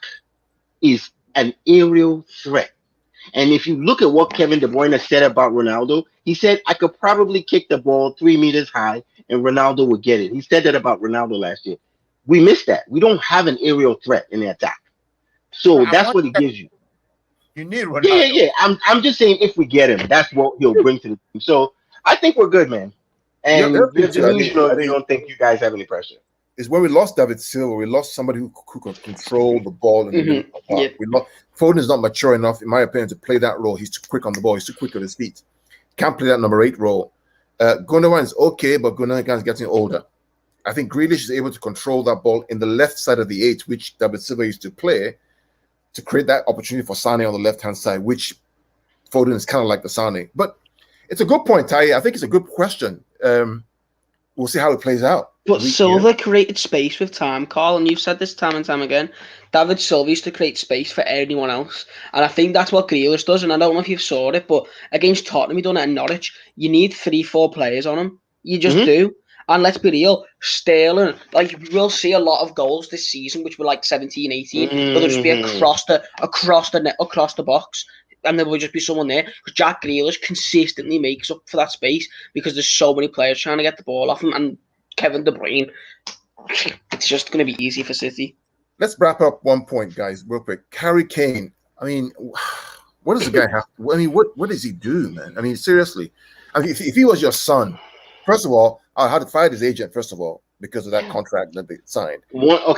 is an aerial threat. And if you look at what Kevin De Bruyne said about Ronaldo, he said, I could probably kick the ball 3 meters high and Ronaldo would get it. He said that about Ronaldo last year. We missed that. We don't have an aerial threat in the attack. So that's what he gives you. You need Ronaldo. Yeah. I'm just saying if we get him, that's what he'll bring to the team. So I think we're good, man. And you're delusional if you don't think you guys have any pressure. Is when we lost David Silva, we lost somebody who could control the ball. Foden is not mature enough, in my opinion, to play that role. He's too quick on the ball. He's too quick on his feet. Can't play that number 8 role. Gundogan is okay, but Gundogan is getting older. I think Grealish is able to control that ball in the left side of the 8, which David Silva used to play, to create that opportunity for Sane on the left-hand side, which Foden is kind of like the Sane. But it's a good point, Ty. I think it's a good question. We'll see how it plays out. But Silva created space with time, Carl, and you've said this time and time again. David Silva used to create space for anyone else, and I think that's what Grealish does. And I don't know if you saw it, but against Tottenham, he done it in Norwich. You need 3-4 players on him. You just do. And let's be real, Sterling, like, we'll see a lot of goals this season, which were like 17, 18. But they'll just be across the box. And there will just be someone there. Because Jack Grealish consistently makes up for that space because there's so many players trying to get the ball off him. And Kevin De Bruyne, it's just going to be easy for City. Let's wrap up one point, guys, real quick. Harry Kane, I mean, what does the guy have? I mean, what does he do, man? I mean, seriously. I mean, if he was your son, first of all, I had to fight his agent, first of all, because of that contract that they signed. I got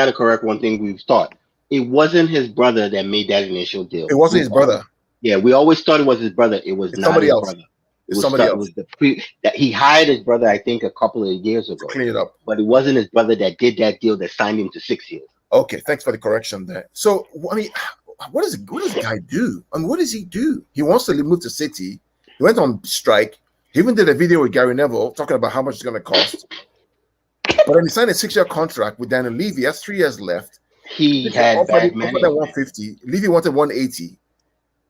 to correct one thing we've thought. It wasn't his brother that made that initial deal. It wasn't his brother. Yeah, we always thought it was his brother. It was not somebody his else. brother. It's somebody else. It was that he hired his brother, I think, a couple of years ago. Clean it up. But it wasn't his brother that did that deal that signed him to 6 years. Okay, thanks for the correction there. So, I mean, what does the guy do? I mean, what does he do? He wants to move to City. He went on strike. He even did a video with Gary Neville talking about how much it's going to cost. But then he signed a 6-year contract with Daniel Levy. He has 3 years left. He had bad management. 150. Levy wanted 180.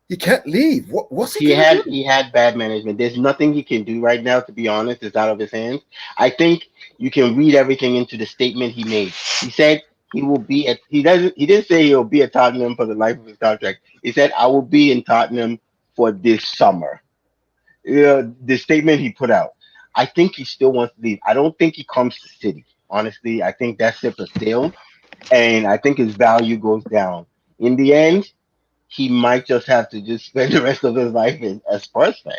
He can't leave. What's he do? He had bad management. There's nothing he can do right now, to be honest. It's out of his hands. I think you can read everything into the statement he made. He said he will be at. He didn't say he'll be at Tottenham for the life of his contract. He said, I will be in Tottenham for this summer. The statement he put out. I think he still wants to leave. I don't think he comes to City. Honestly, I think that ship has sailed, and I think his value goes down. In the end, he might just have to just spend the rest of his life as Spurs fan.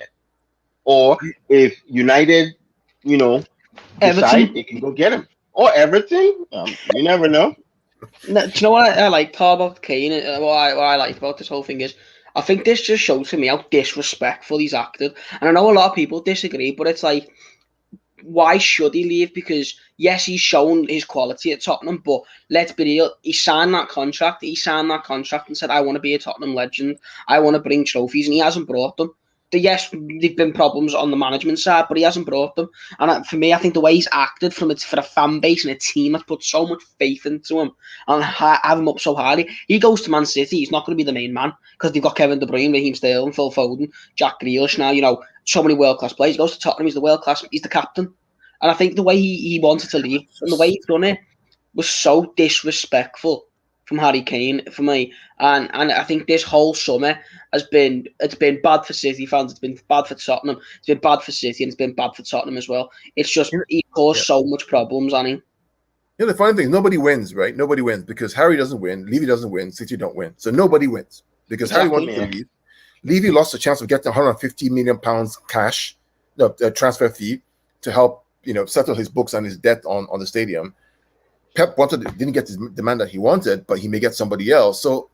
Or if United, decide they can go get him. Or Everton. You never know. No, do you know what I like about Kane? What I like about this whole thing is, I think this just shows to me how disrespectful he's acted. And I know a lot of people disagree, but it's like, why should he leave? Because, yes, he's shown his quality at Tottenham, but let's be real, he signed that contract and said, I want to be a Tottenham legend. I want to bring trophies, and he hasn't brought them. Yes, there've been problems on the management side, but he hasn't brought them. And for me, I think the way he's acted for a fan base and a team that's put so much faith into him and have him up so highly, he goes to Man City, he's not going to be the main man because they've got Kevin De Bruyne, Raheem Sterling, Phil Foden, Jack Grealish now, so many world-class players. He goes to Tottenham, he's the world-class, he's the captain. And I think the way he wanted to leave and the way he's done it was so disrespectful from Harry Kane for me. And I think this whole summer it's been bad for City fans, it's been bad for Tottenham, it's been bad for City, and it's been bad for Tottenham as well. It's just he caused so much problems, Annie. The funny thing is nobody wins, right? Nobody wins because Harry doesn't win, Levy doesn't win, City don't win. So nobody wins because Harry wanted to leave. Levy lost a chance of getting £150 million cash, transfer fee to help settle his books and his debt on the stadium. Pep didn't get the demand that he wanted, but he may get somebody else. So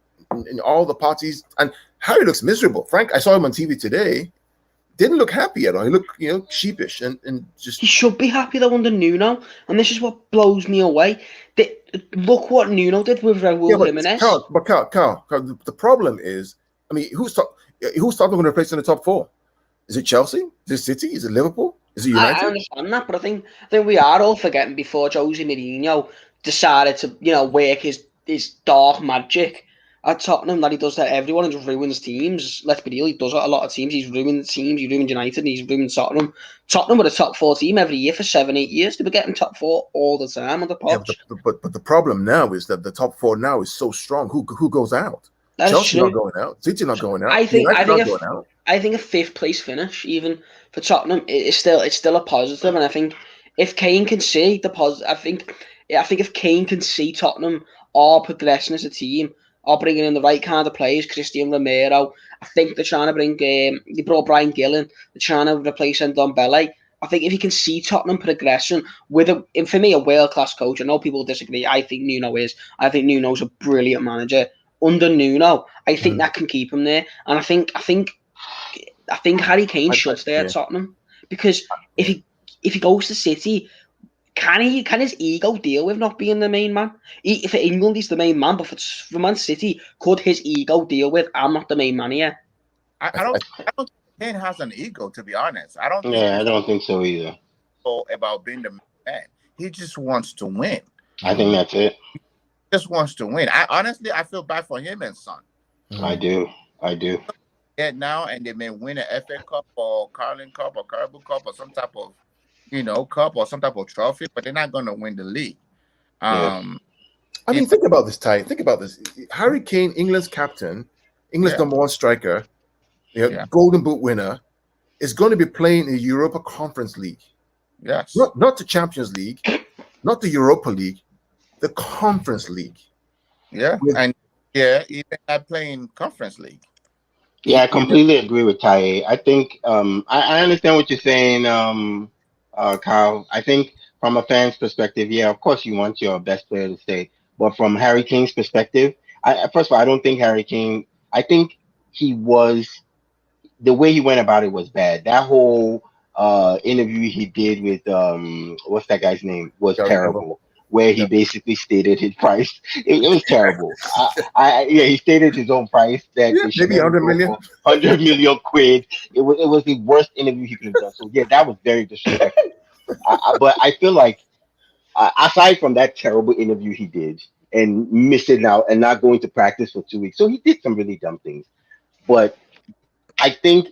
in all the parties, and Harry looks miserable. Frank, I saw him on TV today. Didn't look happy at all. He looked sheepish and just. He should be happy though under Nuno, and this is what blows me away. Look what Nuno did with Raúl Jimenez. Carl, the problem is, I mean, who's Tottenham going to replace in the top 4? Is it Chelsea? Is it City? Is it Liverpool? Is it United? I understand that, but I think we are all forgetting before Jose Mourinho decided to, work his dark magic at Tottenham that he does to everyone and just ruins teams. Let's be real, he does it a lot of teams. He's ruined teams, he ruined United, and he's ruined Tottenham. Tottenham were a top 4 team every year for 7-8 years. They were getting top 4 all the time on the Poch. Yeah, but the problem now is that the top 4 now is so strong. Who goes out? That's Chelsea true. not going out. City not going out. I think a 5th place finish, even for Tottenham, it's still a positive. And I think if Kane can see the positive, I think if Kane can see Tottenham are progressing as a team, are bringing in the right kind of players, Christian Romero. I think they're trying to bring. They brought Brian Gillen. They're trying to replace Ndombele. I think if you can see Tottenham progression with for me, a world-class coach. I know people disagree. I think Nuno is. I think Nuno's a brilliant manager. Under Nuno, I think that can keep him there. And I think I think Harry Kane should stay at Tottenham, because if he goes to City, can his ego deal with not being the main man? For England, he's the main man, but for Man City, could his ego deal with, I'm not the main man here? I don't think Kane has an ego, to be honest. I don't think so either. About being the man. He just wants to win. I think that's it. He just wants to win. I feel bad for him and Son. I do. Yeah, now and they may win an FA Cup or Carling Cup or Carabao Cup or some type of, cup or some type of trophy, but they're not going to win the league. I mean, think about this, Ty. Think about this. Harry Kane, England's captain, England's number one striker, Golden Boot winner, is going to be playing in the Europa Conference League. Yes. Not the Champions League, not the Europa League, the Conference League. Yeah. Even not playing Conference League. Yeah, I completely agree with Ty. I think I understand what you're saying, Kyle. I think from a fan's perspective, of course you want your best player to stay. But from Harry Kane's perspective, first of all, I don't think Harry Kane, I think the way he went about it was bad. That whole interview he did with what's that guy's name was terrible, where he basically stated his price. It was terrible. He stated his own price that maybe 100 million, 100 million quid. It was the worst interview he could have done. So that was very disrespectful. But I feel like aside from that terrible interview he did and missing out and not going to practice for 2 weeks, so he did some really dumb things. But I think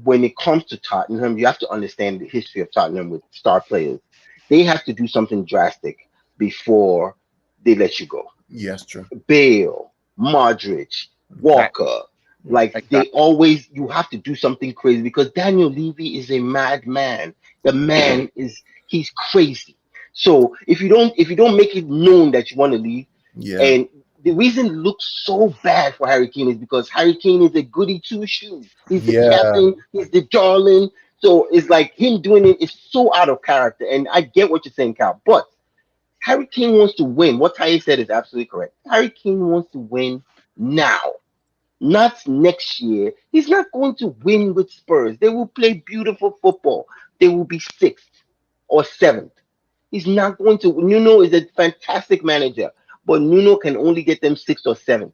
when it comes to Tottenham, you have to understand the history of Tottenham with star players. They have to do something drastic before they let you go. Yes, true. Bale, Modric, Walker, you have to do something crazy because Daniel Levy is a madman. The man he's crazy. So if you don't make it known that you want to leave, and the reason it looks so bad for Harry Kane is because Harry Kane is a goody two shoes. He's the captain, he's the darling. So it's like him doing it is so out of character. And I get what you're saying, Cal, but Harry Kane wants to win. What Ty said is absolutely correct. Harry Kane wants to win now, not next year. He's not going to win with Spurs. They will play beautiful football. They will be 6th or 7th. He's not going to. Nuno is a fantastic manager, but Nuno can only get them 6th or 7th.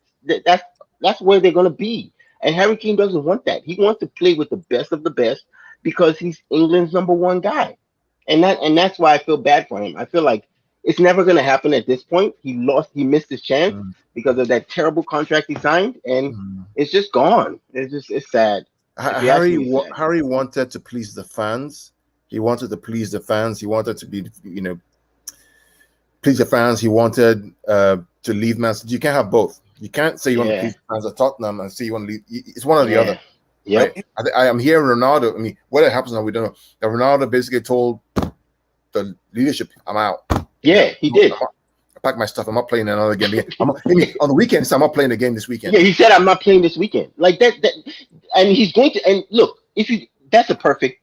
That's where they're going to be. And Harry Kane doesn't want that. He wants to play with the best of the best because he's England's number one guy. And that's why I feel bad for him. I feel like it's never going to happen at this point. He missed his chance because of that terrible contract he signed, and it's just gone. It's sad. Harry wanted to please the fans. He wanted to please the fans. He wanted to be, please the fans. He wanted to leave Man City. You can't have both. You can't say you want to please the fans at Tottenham and say you want to leave. It's one or the other. Yeah. Right? I am hearing Ronaldo. I mean, whether it happens now, we don't know. That Ronaldo basically told the leadership, "I'm out." Yeah, he did. I packed my stuff. I'm not playing another game. On the weekend, so I'm not playing the game this weekend. Yeah, he said, "I'm not playing this weekend." Like that, and he's going to. And look, that's a perfect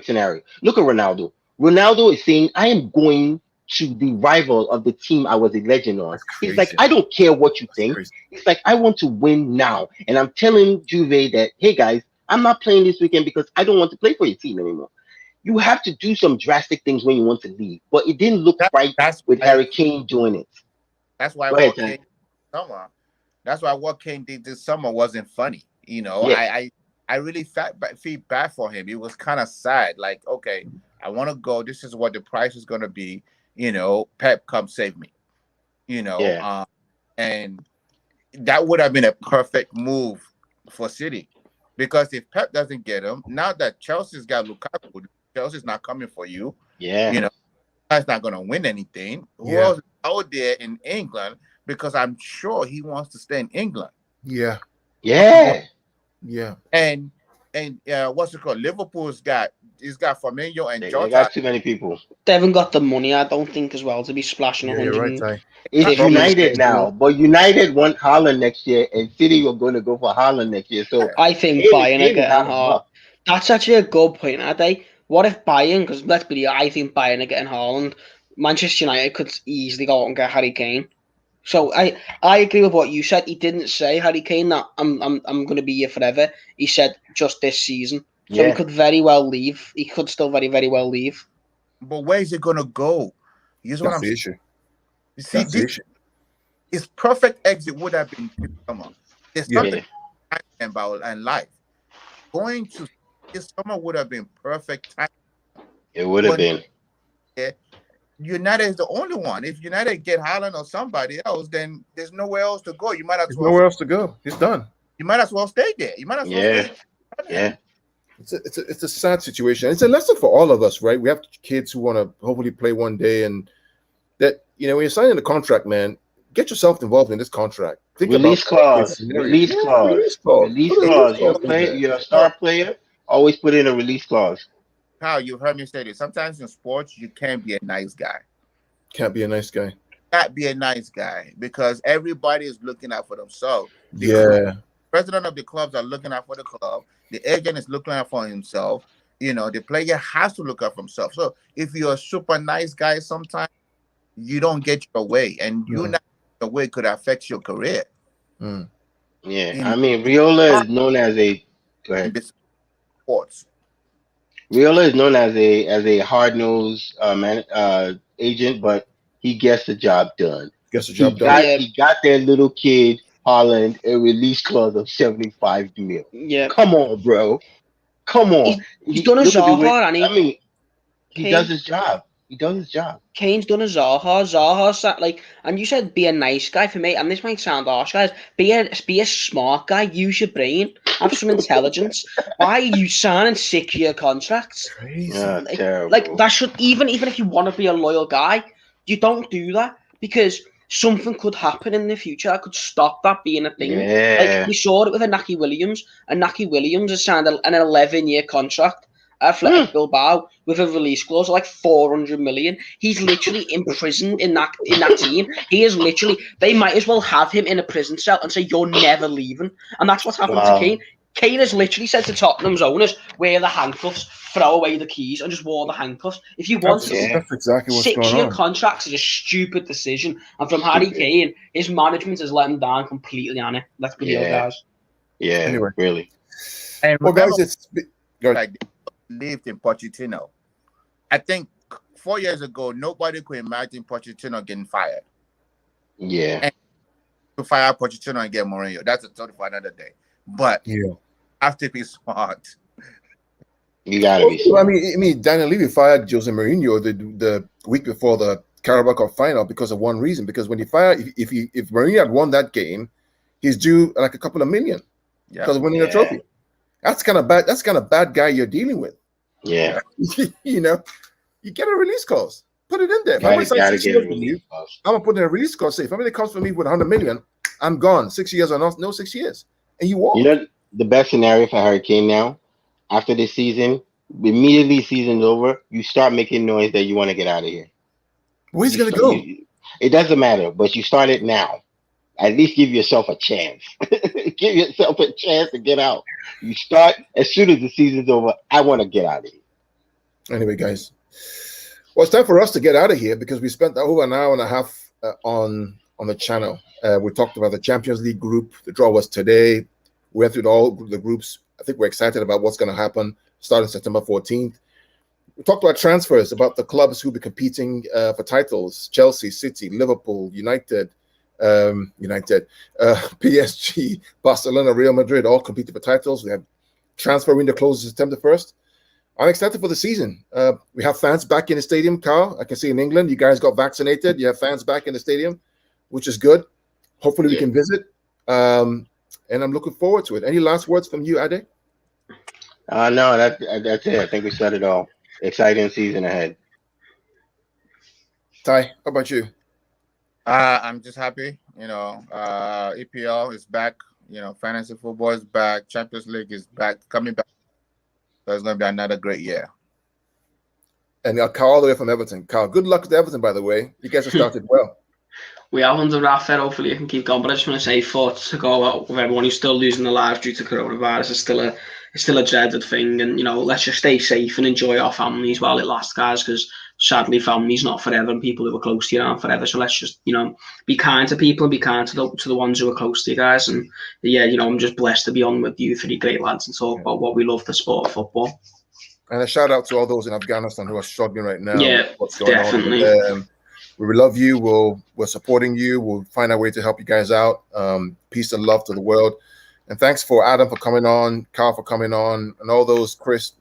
scenario. Look at Ronaldo. Ronaldo is saying, "I am going to the rival of the team I was a legend on." He's like, "I don't care what you think." He's like, "I want to win now," and I'm telling Juve that, "Hey guys, I'm not playing this weekend because I don't want to play for your team anymore." You have to do some drastic things when you want to leave, but it didn't look right with Harry Kane doing it. That's why what Kane did this summer wasn't funny. I really feel bad for him. It was kind of sad. Like, okay, I want to go. This is what the price is going to be. Pep, come save me. And that would have been a perfect move for City, because if Pep doesn't get him, now that Chelsea's got Lukaku, Chelsea's not coming for you. Yeah. That's not going to win anything. Who else is out there in England? Because I'm sure he wants to stay in England. Yeah. And what's it called? Liverpool's got Firmino and Jota. They got too many people. They haven't got the money, I don't think, as well, to be splashing 100. Right, it's United now, but United want Haaland next year, and City are going to go for Haaland next year. So I think Bayern are getting Haaland. That's actually a good point, are they? What if Bayern? Because let's be real, I think Bayern are getting Haaland. Manchester United could easily go out and get Harry Kane So I agree with what you said. He didn't say, Harry Kane, that I'm going to be here forever. He said just this season. So he could very well leave. He could still very, very well leave. But where is he going to go? Here's what That's I'm the saying. issue. You see, That's the issue. his perfect exit would have been this summer. There's something about and life. Going to this summer would have been perfect time. It would have been. Yeah, United is the only one. If United get Haaland or somebody else, then there's nowhere else to go. You might as well. Nowhere else to go. He's done. You might as well stay there. You might as well stay there. Yeah. It's a sad situation. It's a lesson for all of us, right? We have kids who want to hopefully play one day, and that, you know, when you're signing a contract, man, get yourself involved in this contract. Release clause. Release clause. You're a star player. Always put in a release clause. Kyle, you've heard me say this. Sometimes in sports, you can't be a nice guy. Can't be a nice guy. Can't be a nice guy because everybody is looking out for themselves. The president of the clubs are looking out for the club. The agent is looking out for himself. You know, the player has to look out for himself. So if you're a super nice guy, sometimes you don't get your way, and you not your way could affect your career. Yeah, I mean, Riola is known as a sports. Riola is known as a hard-nosed agent, but he gets the job done. He got their little kid Haaland a release clause of 75 million. Yeah, come on, bro. Come on. He's done a Zaha, and he does his job. He does his job. Kane's done a Zaha. Zaha's that, like, and you said be a nice guy. For me, and this might sound harsh, guys, be a smart guy. Use your brain. Have some intelligence. Why are you signing 6-year contracts? Crazy. Like that should, even if you want to be a loyal guy, you don't do that, because something could happen in the future that could stop that being a thing. Yeah. Like we saw it with Inaki Williams, and Inaki Williams has signed an 11-year contract at Athletic Bilbao with a release clause of like 400 million. He's literally imprisoned in that team. He is literally, they might as well have him in a prison cell and say, you're never leaving. And that's what's happened to Kane. Kane has literally said to Tottenham's owners, wear the handcuffs, throw away the keys, and just wear the handcuffs. If you want that's exactly what's going on. 6-year contracts is a stupid decision. And from Harry Kane, his management has let him down completely on it. Let's be real, guys. Yeah, anyway. Really. And well, guys, it's lived in Pochettino. I think 4 years ago, nobody could imagine Pochettino getting fired. Yeah. And to fire Pochettino and get Mourinho, that's a story for another day. But you have to be smart. You gotta be smart. I mean, Daniel Levy fired Jose Mourinho the week before the Carabao Cup final because of one reason. Because when he fired, if Mourinho had won that game, he's due like a couple of million because of winning a trophy. That's kind of bad. That's kind of bad guy you're dealing with. Yeah. You know, you get a release clause. Put it in there. I'm gonna put in a release clause. Say if somebody comes for me with 100 million, I'm gone. 6 years or no 6 years, and you walk. You know the best scenario for Harry Kane now, after this season, immediately season's over, you start making noise that you want to get out of here. Where's he gonna go? It doesn't matter, but you start it now. At least give yourself a chance. Give yourself a chance to get out. You start as soon as the season's over. I want to get out of here. Anyway, guys, well, it's time for us to get out of here because we spent over an hour and a half on the channel. We talked about the Champions League group. The draw was today. We went through all the groups. I think we're excited about what's going to happen starting September 14th. We talked about transfers, about the clubs who will be competing for titles: Chelsea, City, Liverpool, United, PSG, Barcelona, Real Madrid, all competing for titles. We have transfer window closes September 1st. I'm excited for the season. We have fans back in the stadium, Carl. I can see in England, you guys got vaccinated. You have fans back in the stadium, which is good. Hopefully we can visit. And I'm looking forward to it. Any last words from you, Ade? No, that's it. I think we said it all. Exciting season ahead. Ty, how about you? I'm just happy. You know, EPL is back. You know, fantasy football is back. Champions League is back, coming back. So it's going to be another great year. And Carl, all the way from Everton. Carl, good luck with Everton, by the way. You guys have started well. We are under wrap there. Hopefully it can keep going. But I just want to say, thoughts to go out with everyone who's still losing their lives due to coronavirus. It's still a dreaded thing. And, you know, let's just stay safe and enjoy our families while it lasts, guys, because sadly, family's not forever, and people who are close to you aren't forever. So let's just, be kind to people and be kind to the ones who are close to you guys. And yeah, I'm just blessed to be on with you three great lads and talk about what we love, the sport of football. And a shout out to all those in Afghanistan who are struggling right now. Yeah, what's going definitely. on. We love you. We're supporting you. We'll find a way to help you guys out. Peace and love to the world. And thanks for Adam for coming on, Carl for coming on, and all those, Chris,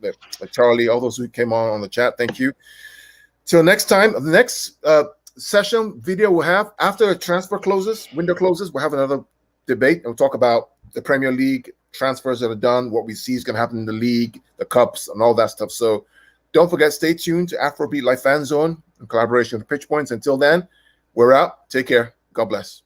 Charlie, all those who came on the chat. Thank you. Till next time, the next session video we'll have after the transfer window closes, we'll have another debate. And we'll talk about the Premier League transfers that are done, what we see is going to happen in the league, the cups, and all that stuff. So don't forget, stay tuned to Afrobeat Live Fan Zone in collaboration with Pitch Points. Until then, we're out. Take care. God bless.